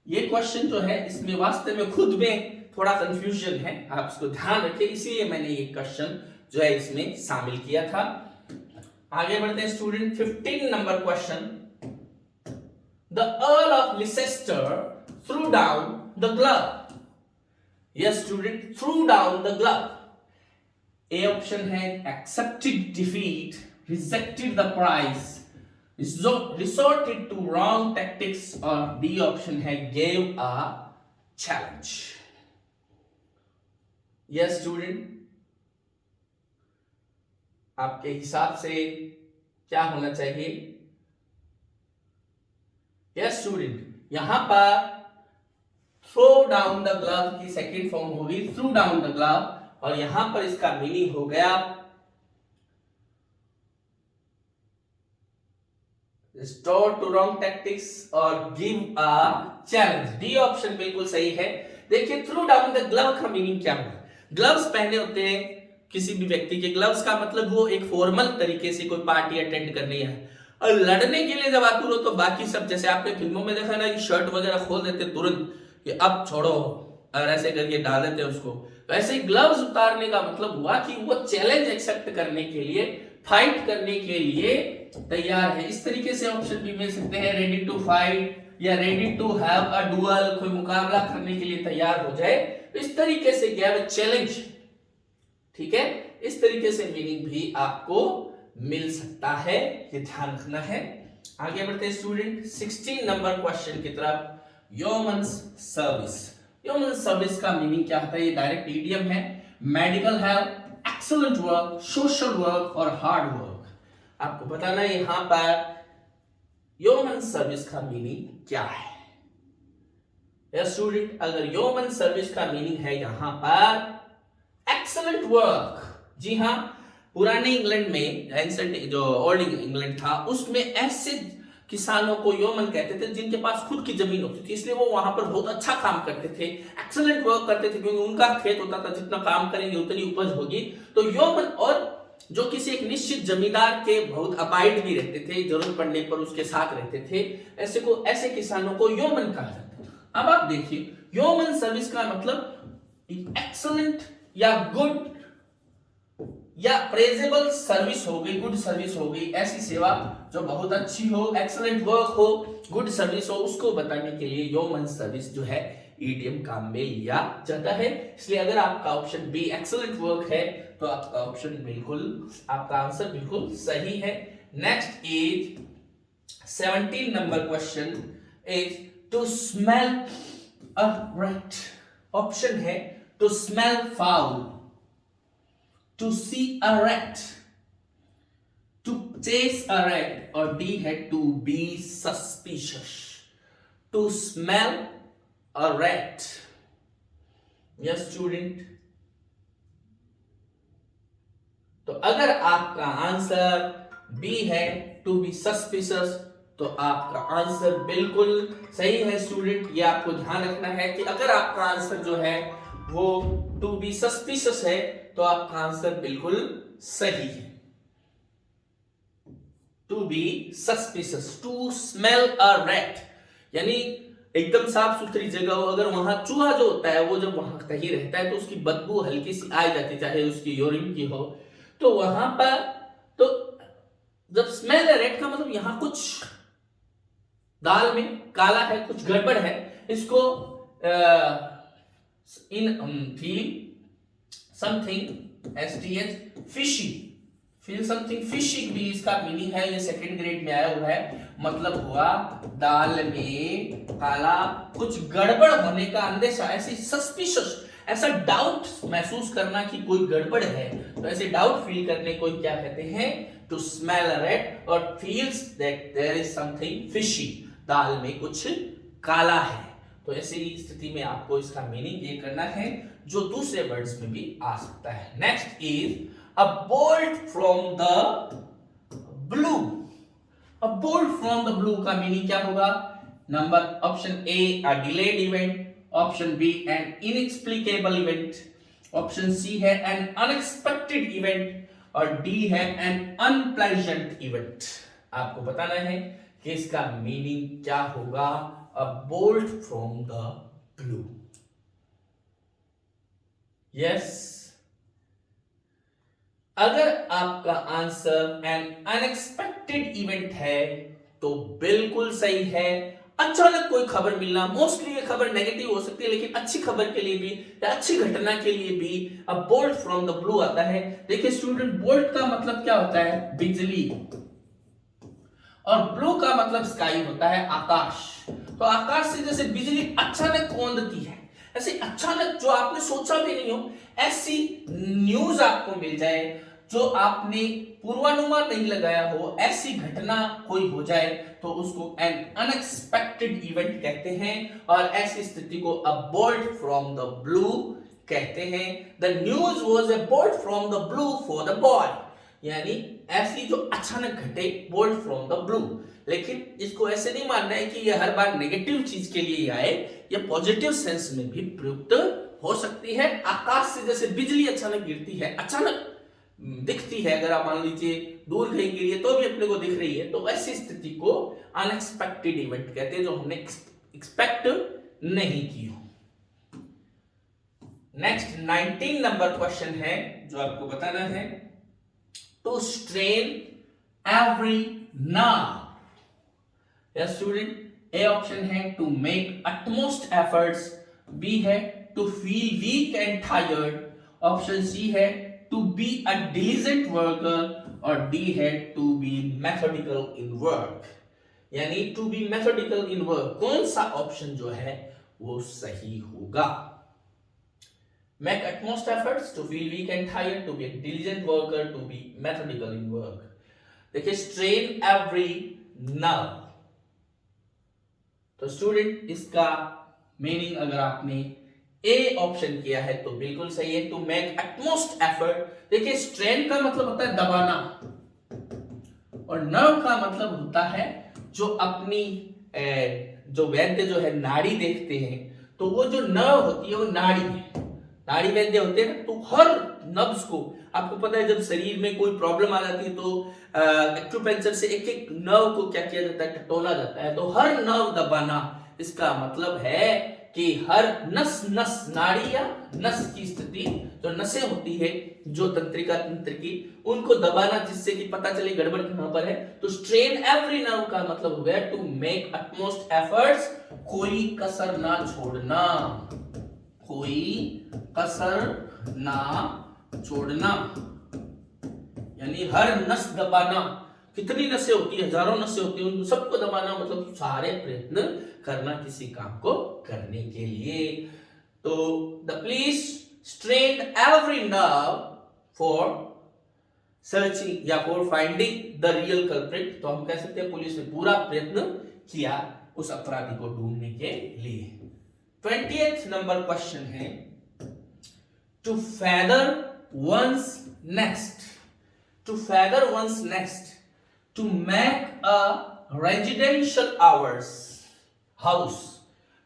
ये क्वेश्चन जो है इसमें वास्तव में खुद में थोड़ा कंफ्यूजन है, आप इसको ध्यान रखें, इसीलिए मैंने ये क्वेश्चन जो है इसमें शामिल किया था। आगे बढ़ते हैं student, 15 number question. The Earl of Leicester threw down the glove. Yes student, threw down the glove. A option है accepted defeat, rejected the prize, resorted to wrong tactics, और D ऑप्शन है gave a challenge। yes student, आपके हिसाब से क्या होना चाहिए? yes student, यहां पर थ्रो डाउन द ग्लव की सेकेंड फॉर्म होगी थ्रू डाउन द ग्लव, और यहां पर इसका मीनिंग हो गया Restore to wrong tactics और give a challenge। D option बिल्कुल सही है। देखिए थ्रू डाउन द ग्लव का मीनिंग क्या हुआ, ग्लव्स पहने होते हैं किसी भी व्यक्ति के, ग्लव्स का मतलब वो एक फॉर्मल तरीके से कोई पार्टी अटेंड करनी है, और लड़ने के लिए जब आतुर हो तो बाकी सब, जैसे आपने फिल्मों में देखा ना कि शर्ट वगैरह खोल देते तुरंत कि अब छोड़ो, और ऐसे करके डाल देते उसको, वैसे ग्लव्स उतारने का मतलब हुआ कि वो चैलेंज एक्सेप्ट करने के लिए, फाइट करने के लिए तैयार है। इस तरीके से ऑप्शन भी मिल सकते हैं, रेडी टू फाइट या ready to have a duel, कोई मुकाबला करने के लिए तैयार हो जाए, तो इस तरीके से गिव अ चैलेंज, ठीक है, इस तरीके से मीनिंग भी आपको मिल सकता है, ये ध्यान रखना है। आगे बढ़ते हैं स्टूडेंट 16 नंबर क्वेश्चन की तरफ। ह्यूमन सर्विस, ह्यूमन सर्विस का मीनिंग क्या होता है? ये डायरेक्ट ईडियम है, medical help, excellent work, social work और हार्ड वर्क। आपको बताना है यहां पर ह्यूमन सर्विस का मीनिंग क्या है। यस स्टूडेंट, अगर ह्यूमन सर्विस का मीनिंग है यहां पर एक्सीलेंट वर्क, जी हां, पुराने इंग्लैंड में, एंसेंट जो ओल्ड इंग्लैंड था, उसमें ऐसे किसानों को ह्यूमन कहते थे जिनके पास खुद की जमीन होती थी, इसलिए वो वहां पर बहुत अच्छा काम करते थे, एक्सीलेंट वर्क करते थे, क्योंकि उनका खेत होता था, जितना काम करेंगे उतनी उपज होगी। तो ह्यूमन, और जो किसी एक निश्चित जमींदार के बहुत अबाइड भी रहते थे, जरूरत पड़ने पर उसके साथ रहते थे, ऐसे किसानों को ह्यूमन कहा जाता था। अब आप देखिए ह्यूमन सर्विस का मतलब एक्सीलेंट या गुड या प्रेजेबल सर्विस हो गई, गुड सर्विस हो गई, ऐसी सेवा जो बहुत अच्छी हो, एक्सीलेंट वर्क हो, गुड सर्विस हो, उसको बताने के लिए ह्यूमन सर्विस जो है ईडीएम काम में लिया जाता है। इसलिए अगर आपका ऑप्शन बी एक्सीलेंट वर्क है तो आपका ऑप्शन बिल्कुल, आपका आंसर बिल्कुल सही है। Next is 17 number question is to smell a rat. Option है to smell foul, to see a rat, to chase a rat, और D है to be suspicious, to smell a rat। yes student, तो अगर आपका answer B है to be suspicious, तो आपका answer बिल्कुल सही है स्टूडेंट। ये आपको ध्यान रखना है कि अगर आपका आंसर जो है वो टू बी सस्पिशियस है तो आपका आंसर बिल्कुल सही है। To be suspicious, to smell a rat, यानी एकदम साफ सुथरी जगह हो, अगर वहां चूहा जो होता है वो जब वहां कहीं रहता है तो उसकी बदबू हल्की सी आ जाती, चाहे उसकी यूरिन की हो, तो वहां पर तो जब स्मेल है रेड का मतलब यहां कुछ दाल में काला है, कुछ गड़बड़ है, इसको in feel something STH fishy, feel something fishy भी इसका मीनिंग है, ये सेकंड ग्रेड में आया हुआ है, मतलब हुआ दाल में काला कुछ गड़बड़ होने का अंदेशा, ऐसी सस्पिशियस, ऐसा डाउट महसूस करना कि कोई गड़बड़ है, तो ऐसे डाउट फील करने को क्या कहते हैं, टू स्मेल अ रेड और feels that there is something fishy, दाल में कुछ काला है। तो ऐसी स्थिति में आपको इसका मीनिंग ये करना है जो दूसरे वर्ड्स में भी आ सकता है। Next is a bolt from the blue. A bolt from the blue का मीनिंग क्या होगा? Number option A a delayed event, option B an inexplicable event, option C है एन अनएक्सपेक्टेड इवेंट और डी है एन अनप्लेजेंट इवेंट। आपको बताना है कि इसका मीनिंग क्या होगा, a bolt from the blue. Yes, अगर आपका आंसर एन अनएक्सपेक्टेड इवेंट है तो बिल्कुल सही है। अचानक कोई खबर मिलना, मोस्टली ये खबर नेगेटिव हो सकती है, लेकिन अच्छी खबर के लिए भी या अच्छी घटना के लिए भी अ बोल्ट फ्रॉम द ब्लू आता है। देखिए स्टूडेंट, बोल्ट का मतलब क्या होता है? बिजली, और ब्लू का मतलब स्काई होता है, आकाश। तो आकाश से जैसे बिजली अचानक कौंधती है, ऐसे अचानक जो आपने सोचा भी नहीं हो ऐसी न्यूज आपको मिल जाए, जो आपने पूर्वानुमान नहीं लगाया हो, ऐसी घटना कोई हो जाए तो उसको एन अनएक्सपेक्टेड इवेंट कहते हैं, और ऐसी स्थिति को अ बोल्ट फ्रॉम द ब्लू कहते हैं। The news was a bolt from the blue for the boy, यानी ऐसी जो अचानक घटे, बोल्ट फ्रॉम द ब्लू। लेकिन इसको ऐसे नहीं मानना है कि ये हर बार नेगेटिव चीज के लिए आए, ये पॉजिटिव सेंस में भी प्रयुक्त हो सकती है। आकाश से जैसे बिजली अचानक गिरती है, अचानक दिखती है, अगर आप मान लीजिए दूर कहीं गिरी है तो भी अपने को दिख रही है, तो ऐसी स्थिति को अनएक्सपेक्टेड इवेंट कहते हैं, जो हमने एक्सपेक्ट नहीं की हो। नेक्स्ट 19 नंबर क्वेश्चन है जो आपको बताना है, to strain every nerve. Yes student, A option है to make utmost efforts, B है to feel weak and tired, option C है to be a diligent worker और D है to be methodical in work। यानी to be methodical in work, कौन सा option जो है वो सही होगा? Make utmost efforts, to feel weak and tired, to be a diligent worker, to be methodical in work। देखिए strain every nerve, तो स्टूडेंट इसका मीनिंग अगर आपने ए ऑप्शन किया है तो बिल्कुल सही है, टू मेक utmost effort। देखिए स्ट्रेन का मतलब होता है दबाना, और नर्व का मतलब होता है जो अपनी जो वैद्य जो है नाड़ी देखते हैं, तो वो जो नर्व होती है वो नाड़ी है, नाड़ी वैद्य होते हैं ना, तो हर नब्ज को, आपको पता है जब शरीर में कोई प्रॉब्लम आ जाती है तो एक्यूपेंचर से एक एक नर्व को क्या किया जाता है, टटोला जाता है, तो हर नर्व दबाना, इसका मतलब है कि हर नस नस, नाड़ी या नस की स्थिति, जो नसें होती है जो तंत्रिका तंत्र की, उनको दबाना जिससे कि पता चले गड़बड़ कहां पर है। तो स्ट्रेन एवरी नर्व का मतलब हो गया टू मेक अटमोस्ट एफर्ट्स, कोई कसर ना छोड़ना, कोई कसर ना छोड़ना, यानी हर नस दबाना। कितनी नसें होती है? हजारों नसें होती है, उनको सबको दबाना मतलब सारे प्रयत्न करना किसी काम को करने के लिए। तो the police strain every nerve for searching या for finding the real culprit. तो हम कह सकते हैं पुलिस ने पूरा प्रयत्न किया उस अपराधी को ढूंढने के लिए। 20th नंबर क्वेश्चन है, to feather one's nest, to feather one's nest, to make a residential house.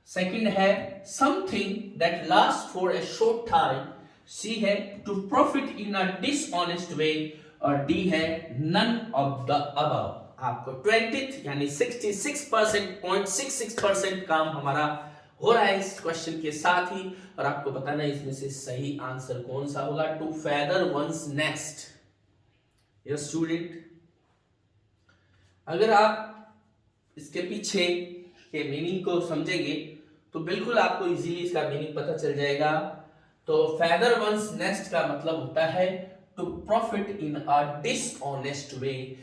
Second है something that last for a short time, C है to profit in a dishonest way और D है none of the above. आपको 20th यानी 66% काम हमारा हो रहा है इस क्वेश्चन के साथ ही, और आपको बताना है इसमें से सही आंसर कौन सा होगा। To feather one's nest. Yes student, अगर आप इसके पीछे के मीनिंग को समझेंगे तो बिल्कुल आपको इजीली इसका मीनिंग पता चल जाएगा। तो फेदर वंस नेस्ट का मतलब होता है to profit in a dishonest way,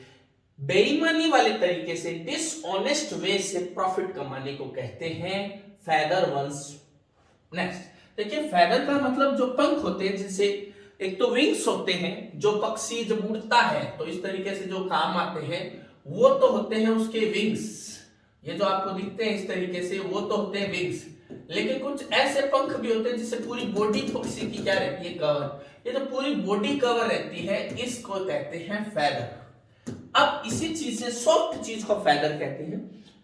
बेईमानी वाले तरीके से, डिसऑनेस्ट वे से प्रॉफिट कमाने को कहते हैं फेदर वंस नेस्ट। देखिए फेदर का मतलब जो पंख होते हैं, जिनसे एक तो विंग्स होते हैं, जो पक्षी जब उड़ता है तो इस तरीके से जो काम आते हैं वो तो होते हैं उसके विंग्स, ये जो आपको दिखते हैं इस तरीके से वो तो होते हैं विंग्स। लेकिन कुछ ऐसे पंख भी होते हैं जिससे पूरी बॉडी पक्षी की क्या रहती है, कवर। ये जो पूरी बॉडी कवर रहती है इसको कहते हैं फेदर। अब इसी चीज से सॉफ्ट चीज को फेदर कहते हैं।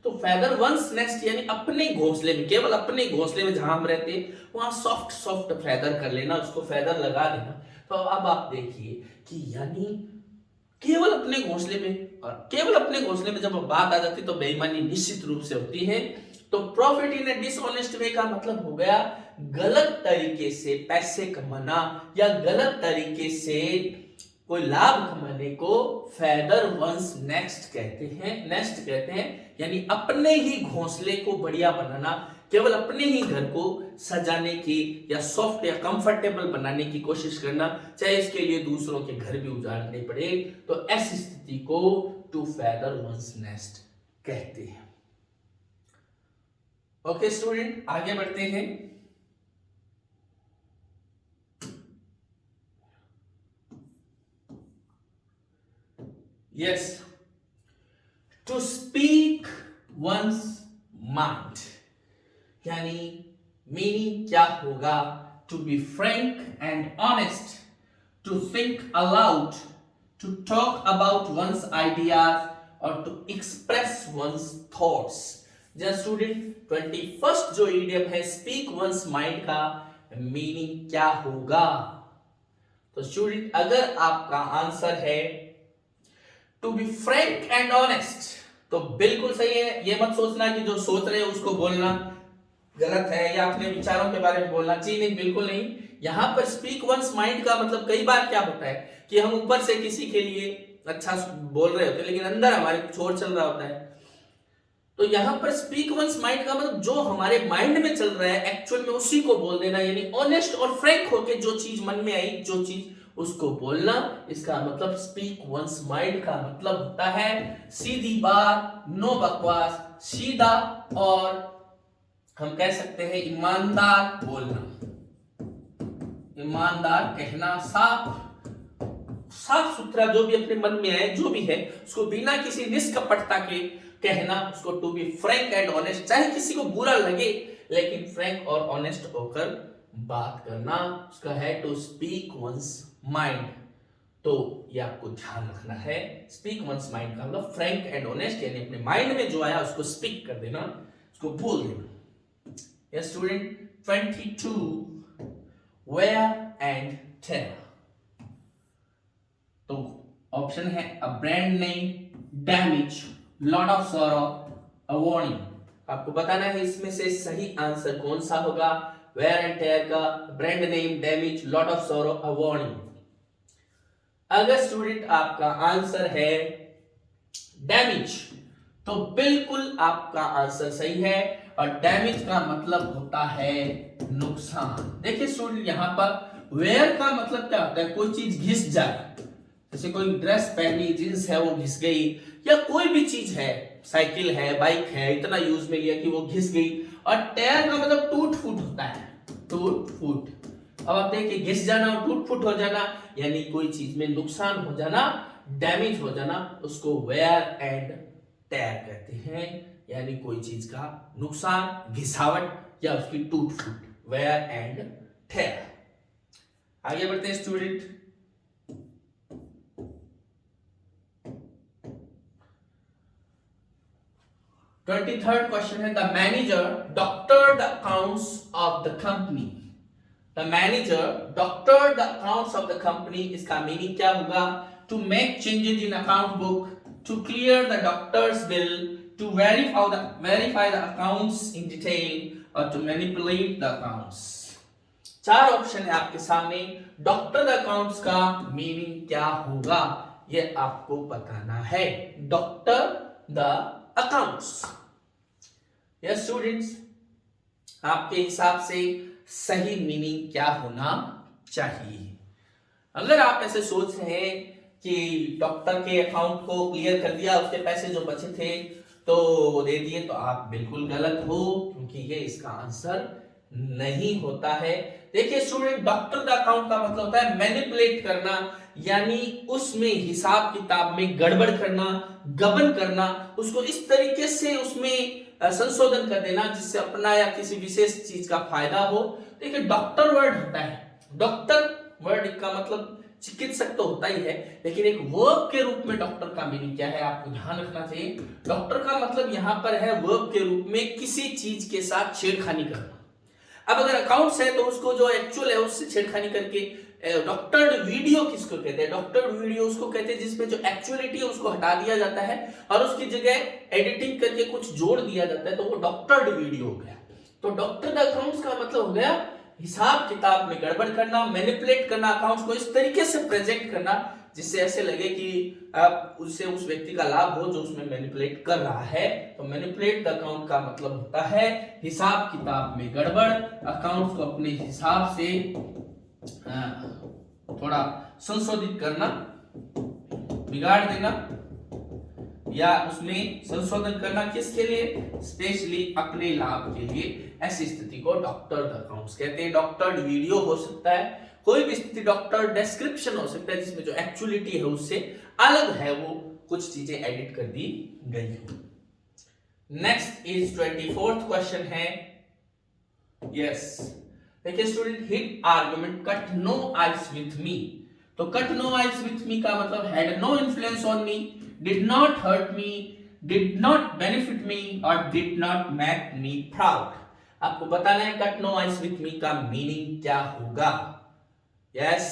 तो फेदर वंस नेस्ट यानी अपने घोंसले में, केवल अपने घोंसले में जहां हम रहते हैं वहां सॉफ्ट सॉफ्ट फेदर कर लेना, उसको फेदर लगा देना। तो अब आप देखिए कि यानी केवल अपने घोंसले में, और केवल अपने घोंसले में जब बात आ जाती तो बेईमानी निश्चित रूप से होती है। तो प्रॉफिट इन ए डिसऑनेस्ट वे का मतलब हो गया गलत तरीके से पैसे कमाना या गलत तरीके से कोई लाभ कमाने को फेदर वंस नेस्ट कहते हैं। यानी अपने ही घोंसले को बढ़िया बनाना, केवल अपने ही घर को सजाने की या सॉफ्ट या कंफर्टेबल बनाने की कोशिश करना, चाहे इसके लिए दूसरों के घर भी उजाड़ने पड़े। तो ऐसी स्थिति को टू फेदर वंस नेस्ट कहते हैं। ओके स्टूडेंट, आगे बढ़ते हैं। Yes, to speak one's mind यानी मीनिंग क्या होगा? To be frank and honest, to think aloud, to talk about one's ideas और to express one's thoughts. Just student, 21st जो इडियम है स्पीक वंस माइंड का मीनिंग क्या होगा? तो स्टूडेंट, अगर आपका आंसर है to be frank and honest तो बिल्कुल सही है। ये मत सोचना कि जो सोच रहे हैं उसको बोलना गलत है या अपने विचारों के बारे में बोलना चाहिए, नहीं, बिल्कुल नहीं। यहां पर स्पीक वंस माइंड का मतलब कई बार क्या होता है कि हम ऊपर से किसी के लिए अच्छा बोल रहे होते हैं लेकिन अंदर हमारे कुछ और चल रहा होता है। तो यहां पर स्पीक वंस माइंड का मतलब जो हमारे माइंड में चल रहा है एक्चुअल में उसी को बोल देना, यानी ऑनेस्ट और फ्रैंक होके जो चीज मन में आई, जो चीज उसको बोलना। इसका मतलब स्पीक वंस माइंड का मतलब होता है सीधी बात, नो बकवास, सीधा और हम कह सकते हैं ईमानदार बोलना, ईमानदार कहना, साफ सुथरा जो भी अपने मन में है जो भी है उसको बिना किसी निष्कपटता के कहना, उसको to be frank and honest. चाहे किसी को बुरा लगे लेकिन फ्रैंक और ऑनेस्ट होकर बात करना, उसका है टू स्पीक वंस माइंड। तो ये आपको ध्यान रखना है, स्पीक वंस माइंड का मतलब फ्रैंक एंड ऑनेस्ट यानी अपने माइंड में जो आया उसको स्पीक कर देना, उसको बोल देना। Yes, student. 22. Wear and tear. तो ऑप्शन है a brand name, damage, lot of sorrow, a warning. आपको बताना है इसमें से सही आंसर कौन सा होगा। wear and tear का brand name, damage, lot of sorrow, a warning। अगर स्टूडेंट आपका आंसर है डैमेज तो बिल्कुल आपका आंसर सही है, और डैमेज का मतलब होता है नुकसान। देखिए स्टूडेंट, यहां पर वेयर का मतलब क्या होता है, कोई चीज घिस जाए, जैसे कोई ड्रेस पहनी, जींस है वो घिस गई, या कोई भी चीज है, साइकिल है, बाइक है, इतना यूज में लिया कि वो घिस गई। और टेयर का मतलब टूट फूट होता है, टूट फूट। अब आप देखिए घिस जाना और टूट फूट हो जाना यानी कोई चीज में नुकसान हो जाना, डैमेज हो जाना, उसको वेयर एंड टेयर कहते हैं। यानी कोई चीज का नुकसान, घिसावट या उसकी टूट फूट, वेयर एंड टेयर। आगे बढ़ते हैं स्टूडेंट। थर्ड क्वेश्चन है the manager doctor the accounts of the company. The manager doctor the accounts of the company, इसका मीनिंग क्या होगा? To make changes in account book, to clear the doctor's bill, to verify the accounts in detail, or to manipulate the accounts. चार option है आपके सामने. Doctor the accounts का meaning क्या होगा ये आपको बताना है. Doctor the accounts. Yes students, आपके हिसाब से सही मीनिंग क्या होना चाहिए? अगर आप ऐसे सोच रहे हैं कि डॉक्टर के अकाउंट को क्लियर कर दिया, उसके पैसे जो बचे थे तो वो दे दिए, तो आप बिल्कुल गलत हो, क्योंकि ये इसका आंसर नहीं होता है. देखिए स्टूडेंट, डॉक्टर का अकाउंट का मतलब होता है मैनिपुलेट करना, यानी उसमें हिसाब किताब में गड़बड़ करना, गबन करना, उसको इस तरीके से उसमें संशोधन कर देना जिससे अपना या किसी विशेष चीज का फायदा हो. देखिए डॉक्टर वर्ड होता है, डॉक्टर वर्ड का मतलब चिकित्सक तो होता ही है, लेकिन एक वर्ब के रूप में डॉक्टर का मीनिंग क्या है आपको ध्यान रखना चाहिए. डॉक्टर का मतलब यहां पर है वर्ब के रूप में किसी चीज के साथ छेड़खानी करना. अब अगर अकाउंट्स है तो उसको जो एक्चुअल है उससे छेड़खानी करके. डॉक्टर्ड वीडियो किसको कहते हैं? डॉक्टर्ड वीडियो उसको कहते हैं जिसमें जो एक्चुअलिटी है उसको हटा दिया जाता है और उसकी जगह एडिटिंग करके कुछ जोड़ दिया जाता है, तो वो डॉक्टर्ड वीडियो हो गया. तो डॉक्टर अकाउंट्स का मतलब हो गया हिसाब किताब में गड़बड़ करना, मैनिपुलेट करना, अकाउंट्स को इस तरीके से प्रेजेंट करना जिससे ऐसे लगे कि आप उससे उस व्यक्ति का लाभ हो जो उसमें मैनिपुलेट कर रहा है. तो मैनिपुलेट द अकाउंट का मतलब होता है हिसाब किताब में गड़बड़, अकाउंट्स को अपने हिसाब से थोड़ा संशोधित करना, बिगाड़ देना, या उसमें संशोधन करना. किसके लिए? स्पेशली अपने लाभ के लिए. ऐसी स्थिति को डॉक्टर अकाउंट्स कहते हैं. डॉक्टर वीडियो हो सकता है, कोई भी स्थिति. डॉक्टर डिस्क्रिप्शन हो सकता है जिसमें जो एक्चुअलिटी है उससे अलग है, वो कुछ चीजें एडिट कर दी गई हो. नेक्स्ट इज 24th क्वेश्चन है. यस देखिए student, his argument cut no ice with me. तो cut no ice with me का मतलब had no influence on me, did not hurt me, did not benefit me, or did not make me proud. आपको बताना है cut no ice with me का meaning क्या होगा. Yes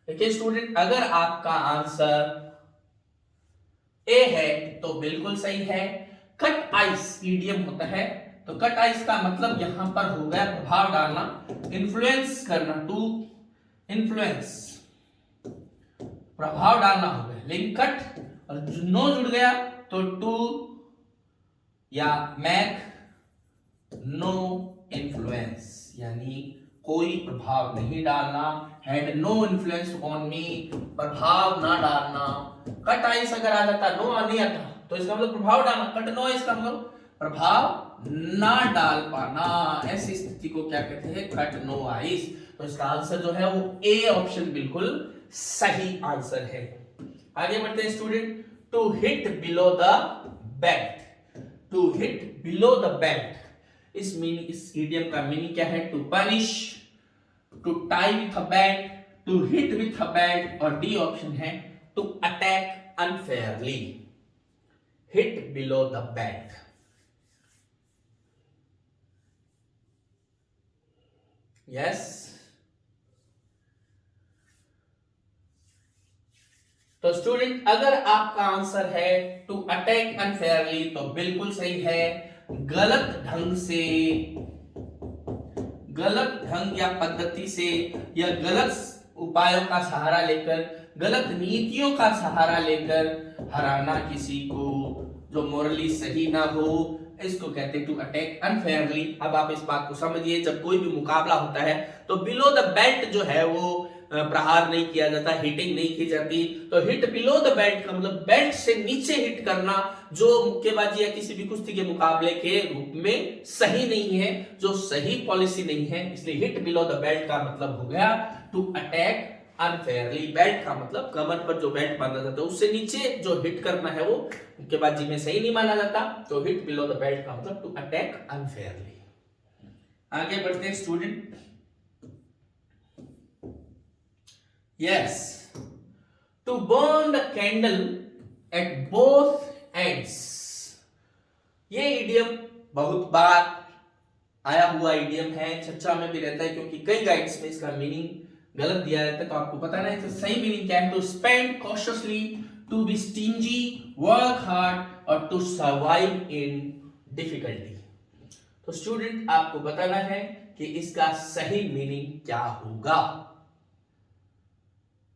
देखिए student, अगर आपका आंसर ए है तो बिल्कुल सही है. कट आइस ईडियम होता है, तो कट आइस का मतलब यहां पर हो गया प्रभाव डालना, इन्फ्लुएंस करना, टू इन्फ्लुएंस, प्रभाव डालना हो गया. लेकिन कट और नो जुड़ गया तो टू या मैक नो इन्फ्लुएंस, यानी कोई प्रभाव नहीं डालना. Had no influence on me, प्रभाव ना डालना. कट आइस अगर आ जाता, नो नहीं आता, तो इसका मतलब प्रभाव डालना. कट नो इसका मतलब प्रभाव ना डाल पाना. ऐसी स्थिति को क्या कहते हैं? Cut no ice. तो इसका आंसर जो है वो ए ऑप्शन बिल्कुल सही आंसर है. आगे बढ़ते हैं student. To hit below the belt. To hit below the belt, इस इडियम का मीनिंग क्या है? To punish, to tie with a belt, to hit with a belt, और डी ऑप्शन है to attack unfairly. Hit below the belt. Yes तो student, अगर आपका answer है टू अटैक अनफेयरली तो बिल्कुल सही है. गलत ढंग या पद्धति से या गलत उपायों का सहारा लेकर, गलत नीतियों का सहारा लेकर हराना किसी को जो मोरली सही ना हो, इसको कहते हैं टू अटैक अनफेयरली. अब आप इस बात को समझिए, जब कोई भी मुकाबला होता है तो बिलो द बेल्ट जो है वो प्रहार नहीं किया जाता, हिटिंग नहीं की जाती. तो हिट बिलो द बेल्ट का मतलब बेल्ट से नीचे हिट करना, जो मुक्केबाजी या किसी भी कुश्ती के मुकाबले के रूप में सही नहीं है, जो सही पॉलिसी नहीं है. इसलिए हिट बिलो द बेल्ट का मतलब हो गया टू अटैक अनफेयरली. बेल्ट का मतलब कमर पर जो बेल्ट बांधा जाता है उससे नीचे जो हिट करना है वो मुक्केबाजी में सही नहीं माना जाता. तो हिट बिलो द बेल्ट का मतलब टू अटैक अनफेयरली. आगे बढ़ते हैं student. Yes, to burn the candle at both ends. ये इडियम बहुत बार आया हुआ इडियम है, चर्चा में भी रहता है क्योंकि कई गाइड्स में इसका मीनिंग गलत दिया रहता है तो आपको पता नहीं तो सही मीनिंग क्या है। To spend cautiously, to be stingy, work hard और टू सर्वाइव इन डिफिकल्टी। तो स्टूडेंट आपको बताना है कि इसका सही मीनिंग क्या होगा।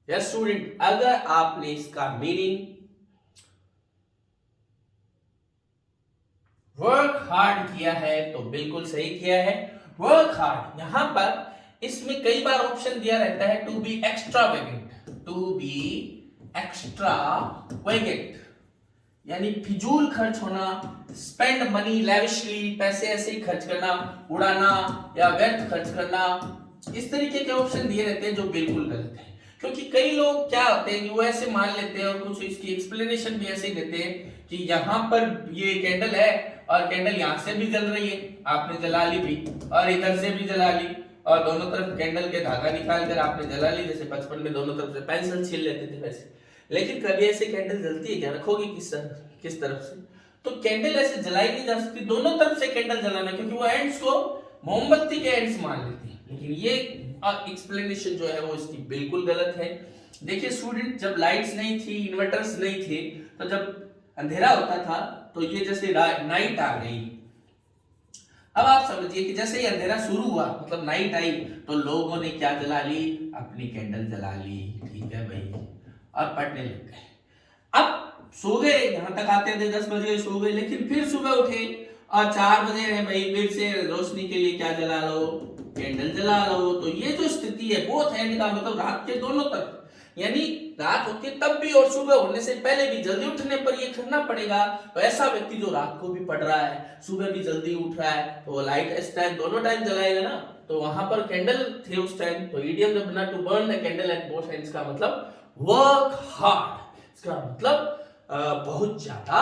यस स्टूडेंट, अगर आपने इसका मीनिंग वर्क हार्ड किया है तो बिल्कुल सही किया है। वर्क हार्ड यहां पर इसमें कई बार ऑप्शन दिया रहता है to be extravagant, to be extravagant यानी फिजूल खर्च होना, स्पेंड मनी लैविशली, पैसे ऐसे ही खर्च करना, उड़ाना या व्यर्थ खर्च करना, इस तरीके के ऑप्शन दिए रहते हैं जो बिल्कुल गलत है। क्योंकि कई लोग क्या होते हैं वो ऐसे मान लेते हैं और कुछ इसकी एक्सप्लेनेशन भी ऐसे ही देते हैं कि यहाँ पर ये कैंडल है और कैंडल यहाँ से भी जल रही है, आपने जला ली भी, और इधर से भी जला ली, और दोनों तरफ कैंडल के धागा निकाल कर आपने जला ली, जैसे बचपन में दोनों तरफ से पेंसिल छील लेते थे वैसे। लेकिन कभी ऐसे कैंडल जलती है क्या? रखोगे किस तरफ से? तो कैंडल ऐसे जलाई नहीं जा सकती, दोनों तरफ से कैंडल जलाना, क्योंकि वो एंड्स को मोमबत्ती के एंड्स मान लेती है। लेकिन ये एक्सप्लेनेशन जो है वो इसकी बिल्कुल गलत है। देखिए स्टूडेंट, जब लाइट्स नहीं थी, इन्वर्टर्स नहीं थे, तो जब अंधेरा होता था तो ये जैसे नाइट आ गई, अब आप समझिए कि जैसे ही अंधेरा शुरू हुआ मतलब नाइट आई तो लोगों ने क्या जला ली? अपनी कैंडल जला ली, ठीक है भाई, और पढ़ने लग गए। अब सो गए, यहां तक आते थे 10 बजे सो गए, लेकिन फिर सुबह उठे और 4 बजे रहे भाई, फिर से रोशनी के लिए क्या जला लो? कैंडल जला लो। तो ये जो स्थिति है बोथ एंड का मतलब रात के दोनों तरफ, यानी रात होती है तब भी और सुबह होने से पहले भी जल्दी उठने पर ये करना पड़ेगा। तो ऐसा व्यक्ति जो रात को भी पढ़ रहा है, सुबह भी जल्दी उठ रहा है, तो वो लाइट इस टाइम दोनों टाइम जलाएगा ना। तो वहां पर कैंडल थे उस टाइम, तो इडियम जब बना to burn the candle at both ends का मतलब वर्क हार्ड, इसका मतलब बहुत ज्यादा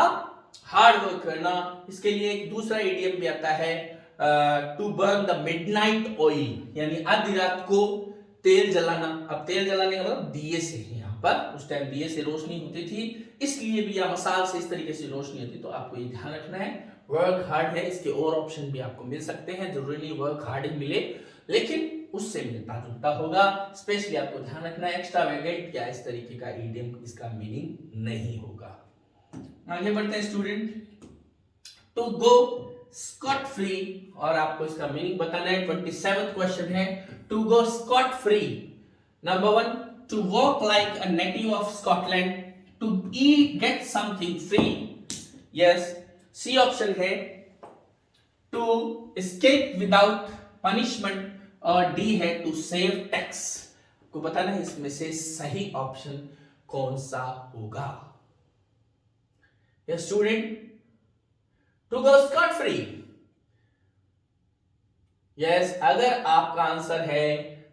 हार्ड वर्क करना। इसके लिए एक दूसरा इडियम भी आता है to burn the midnight oil, यानी आधी रात को तेल जलाना। अब तेल जलाने का मतलब दिए से, यहाँ पर उस टाइम दिए से रोशनी होती थी, इसलिए भी या मसाल से इस तरीके से रोशनी होती। तो आपको ये ध्यान रखना है वर्क हार्ड है, इसके और ऑप्शन भी आपको मिल सकते हैं, जरूरी नहीं वर्क हार्ड ही मिले, लेकिन उससे मिलता जुलता होगा। स्पेशली आपको ध्यान रखना है एक्स्ट्रा वेगेंट क्या इस तरीके का इडियम इसका मीनिंग नहीं होगा। आगे बढ़ते हैं student. To go scot free, और आपको इसका मीनिंग बताना है। 27th क्वेश्चन है to go scot free. Number 1, to walk like a native of Scotland, to eat get something free. Yes, C option है टू एस्केप विदाउट पनिशमेंट, और D है to save tax. को बताना है इसमें से सही ऑप्शन कौन सा होगा। Yes student, to go scot free. Yes, अगर आपका आंसर है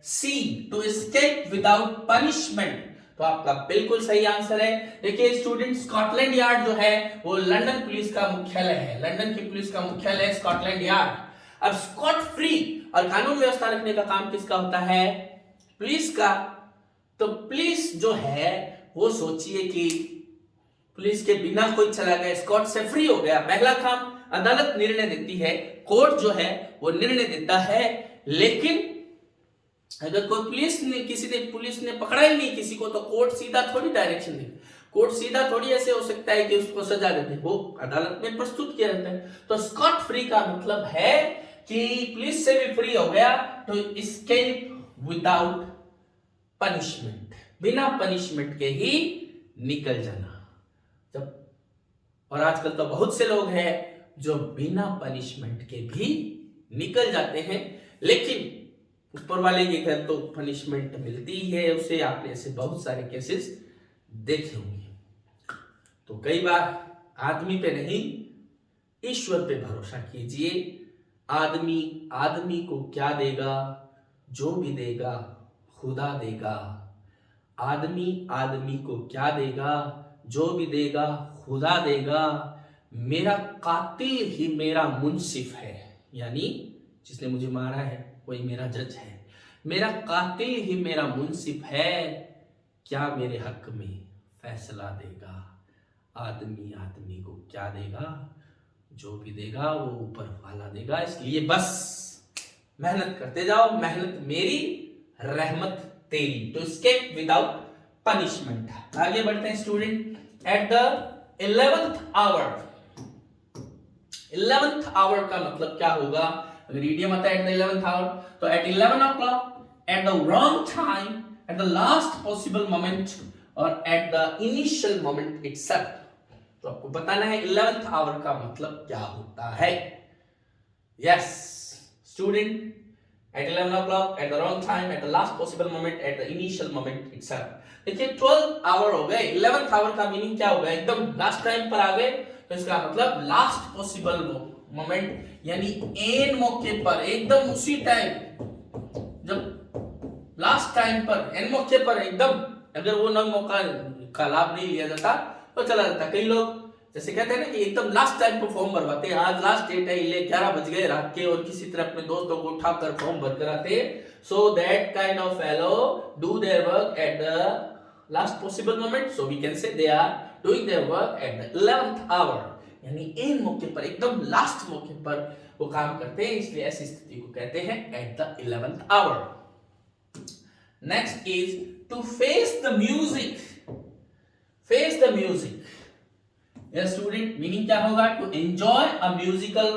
C to escape without punishment तो आपका बिल्कुल सही आंसर है। देखिए स्टूडेंट, स्कॉटलैंड यार्ड जो है वो लंदन पुलिस का मुख्यालय है, लंदन की पुलिस का मुख्यालय है स्कॉटलैंड यार्ड। अब स्कॉट फ्री और कानून व्यवस्था रखने का काम किसका होता है? पुलिस का। तो पुलिस जो है वो सोचिए कि पुलिस के बिना कोई चला गया, स्कॉट से फ्री हो गया, पहला काम अदालत निर्णय देती है, कोर्ट जो है वो निर्णय देता है। लेकिन अगर कोई पुलिस ने पकड़ा ही नहीं किसी को, तो कोर्ट सीधा थोड़ी डायरेक्शन दे, कोर्ट सीधा थोड़ी ऐसे हो सकता है कि उसको सजा दे दे, वो अदालत में प्रस्तुत किया जाता है। तो स्कॉट फ्री का मतलब है कि पुलिस से भी फ्री हो गया, तो एस्केप विदाउट पनिशमेंट, बिना पनिशमेंट के ही निकल जाना। जब और आजकल तो बहुत से लोग हैं जो बिना पनिशमेंट के भी निकल जाते हैं, लेकिन ऊपर वाले के घर तो पनिशमेंट मिलती ही है उसे। आपने ऐसे बहुत सारे केसेस देखे होंगे। तो कई बार आदमी पे नहीं, ईश्वर पे भरोसा कीजिए। आदमी को क्या देगा? जो भी देगा खुदा देगा। आदमी को क्या देगा? जो भी देगा खुदा देगा। मेरा कातिल ही मेरा मुंसिफ है, यानी जिसने मुझे मारा है वही मेरा जज है। मेरा कातिल ही मेरा मुंसिफ है, क्या मेरे हक में फैसला देगा। आदमी को क्या देगा? जो भी देगा वो ऊपर वाला देगा। इसलिए बस मेहनत करते जाओ, मेहनत मेरी रहमत तेरी, टू एस्केप विदाउट पनिशमेंट। आगे बढ़ते हैं student. At the 11th hour, 11th hour का मतलब क्या होगा? अगर इडियम आता है एट द 11th आवर, तो at 11 o'clock, at the wrong time, at the last possible moment और at the initial moment itself. तो आपको बताना है 11th आवर का मतलब क्या होता है। Yes student, at 11 o'clock, at the wrong time, at the last possible moment, at the initial moment itself. देखिए 12 आवर हो गए, 11th आवर का मीनिंग क्या होगा? एकदम लास्ट टाइम पर आ गए, तो इसका मतलब लास्ट पॉसिबल मोमेंट, यानी एन मौके पर, एकदम उसी टाइम, जब लास्ट टाइम पर, एन मौके पर एकदम, अगर वो नौ मौका का लाभ नहीं लिया जाता तो चला जाता। कई लोग जैसे कहते हैं ना कि एकदम लास्ट टाइम पर फॉर्म भरवाते हैं, आज लास्ट डेट है, 11 बज गए रात के, और किसी तरह अपने दोस्तों को उठाकर फॉर्म भर कर आते। So that kind of fellow do their work at the last possible moment, so we can say they are doing their work at the 11th hour, यानी एन मौके पर, एकदम लास्ट मौके पर वो काम करते हैं, इसलिए ऐसी स्थिति को कहते हैं at the 11th hour. Next is to face the music, face the music. Yes, student, meaning क्या होगा? To enjoy a musical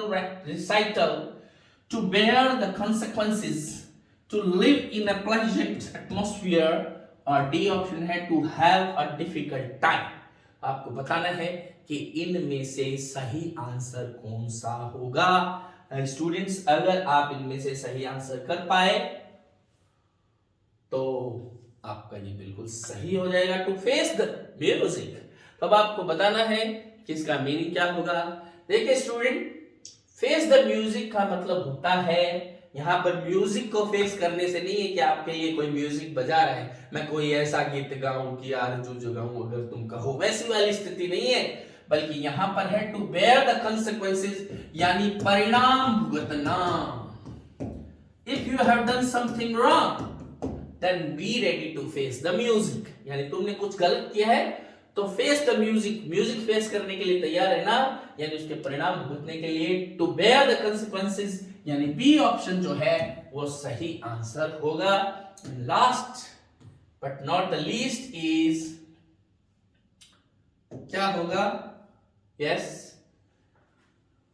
recital, to bear the consequences, to live in a pleasant atmosphere, और D option है to have a difficult time। आपको बताना है कि इनमें से सही आंसर कौन सा होगा। स्टूडेंट्स, अगर आप इनमें से सही आंसर कर पाए तो आपका ये बिल्कुल सही हो जाएगा, टू फेस द म्यूजिक। तब आपको बताना है कि इसका मीनिंग क्या होगा। देखिए स्टूडेंट, फेस द म्यूजिक का मतलब होता है, यहाँ पर म्यूजिक को फेस करने से नहीं है कि आपके लिए कोई म्यूजिक बजा रहा है, मैं कोई ऐसा गीत गाऊं कि आरजू जगाऊं अगर तुम कहो, वैसी वाली स्थिति नहीं है, बल्कि यहाँ पर है टू बेयर द कंसिक्वेंसेस, यानी परिणाम भुगतना। If you have done something wrong then be ready to face the music, यानी तुमने कुछ गलत किया है तो face the music, music face करने के लिए तैयार है ना, यानी उसके परिणाम भुगतने के लिए टू बेयर द कंसिक्वेंसेस, यानी बी ऑप्शन जो है वो सही आंसर होगा। Last but not the least is क्या होगा? Yes,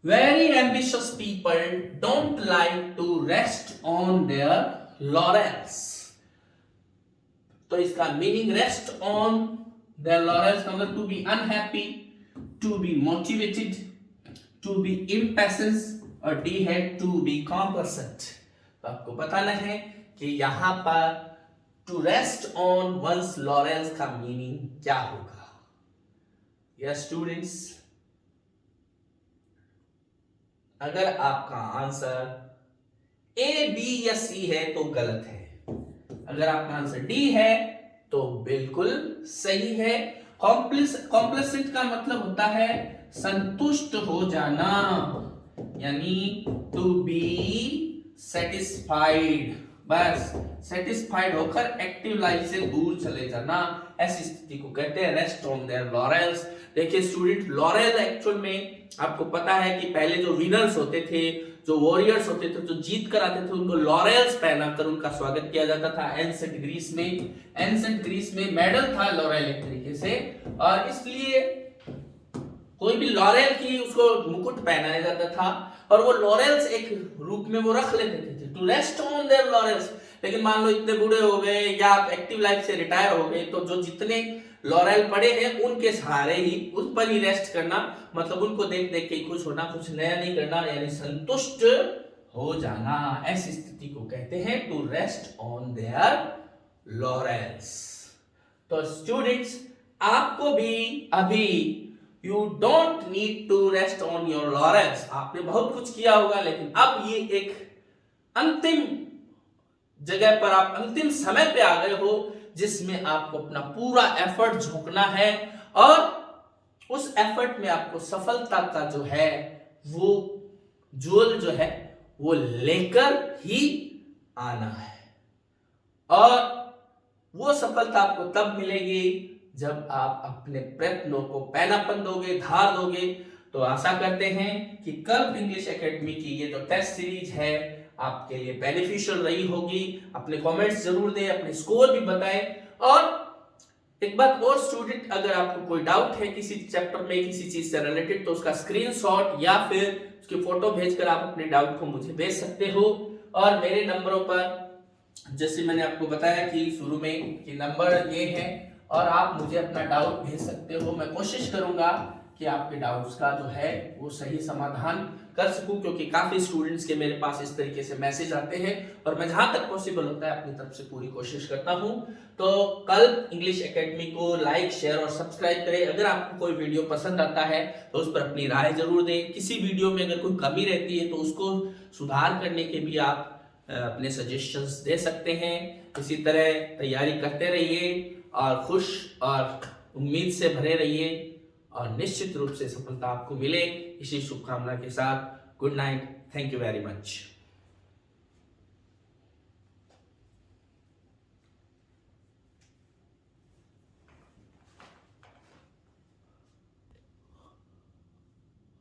very ambitious people don't like to rest on their laurels. तो इसका meaning rest on their laurels का मतलब to be unhappy, to be motivated, to be impatient, और D है to be complacent। तो आपको बताना है कि यहाँ पर to rest on one's laurels का मीनिंग क्या होगा। Yes students, अगर आपका आंसर A, B या C है तो गलत है, अगर आपका आंसर D है तो बिल्कुल सही है। कॉम्प्लेसेंट का मतलब होता है संतुष्ट हो जाना, यानी टू बी सेटिस्फाइड, बस सेटिस्फाइड होकर एक्टिव लाइफ से दूर चले जाना, ऐसी स्थिति को कहते हैं रेस्ट ऑन देयर लॉरेल्स। देखिए स्टूडेंट, लॉरेल एक्चुअल में आपको पता है कि पहले जो विनर्स होते थे, जो वॉरियर्स होते थे, जो जीत कर आते थे, उनको लॉरेल्स पहनाकर उनका स्वागत किया जाता था। एंसेंट ग्रीस में मेडल था लॉरेल एक तरीके से, और इसलिए कोई भी लॉरेल की उसको मुकुट पहनाया जाता था, और वो लॉरेल्स एक रूप में वो रख लेते थे to rest on their laurels. लेकिन मान लो इतने बूढ़े हो गए या आप एक्टिव लाइफ से रिटायर हो गए, तो जो जितने लॉरेल पड़े हैं उनके सहारे ही, उस पर ही रेस्ट करना, मतलब उनको देख देख के खुश होना, कुछ नया नहीं करना, यानी संतुष्ट हो जाना, ऐसी स्थिति को कहते हैं to rest on their laurels. तो स्टूडेंट्स, आपको भी अभी you don't need to rest on your laurels, आपने बहुत कुछ किया होगा, लेकिन अब ये एक अंतिम जगह पर, आप अंतिम समय पे आ गए हो जिसमें आपको अपना पूरा एफर्ट झोंकना है, और उस एफर्ट में आपको सफलता का जो है वो जोल जो है वो लेकर ही आना है, और वो सफलता आपको तब मिलेगी जब आप अपने प्रयत्नों को पैनापन दोगे, धार दोगे। तो आशा करते हैं कि कल इंग्लिश एकेडमी की ये जो टेस्ट सीरीज है आपके लिए बेनिफिशियल रही होगी। अपने कमेंट्स जरूर दें, अपने स्कोर भी बताएं। और एक बात और स्टूडेंट, अगर आपको कोई डाउट है किसी चैप्टर में किसी चीज से रिलेटेड, तो उसका स्क्रीनशॉट या फिर उसकी फोटो भेजकर आप अपने डाउट को मुझे भेज सकते हो। और मेरे नंबरों पर, जैसे मैंने आपको बताया कि शुरू में कि नंबर ये है और आप मुझे अपना डाउट भेज सकते हो। मैं कोशिश करूंगा कि आपके डाउट्स का जो है वो सही समाधान कर सकूं, क्योंकि काफी स्टूडेंट्स के मेरे पास इस तरीके से मैसेज आते हैं और मैं जहां तक पॉसिबल होता है अपनी तरफ से पूरी कोशिश करता हूं। तो कल इंग्लिश एकेडमी को लाइक, शेयर और सब्सक्राइब करें। अगर आपको कोई वीडियो पसंद आता है तो उस पर अपनी राय जरूर दें। किसी वीडियो में अगर कोई कमी रहती है तो उसको सुधार करने के भी आप अपने सजेशंस दे सकते हैं। इसी तरह तैयारी करते रहिए और खुश और उम्मीद से भरे रहिए और निश्चित रूप से सफलता आपको मिले। इसी शुभकामना के साथ good night. Thank you very much.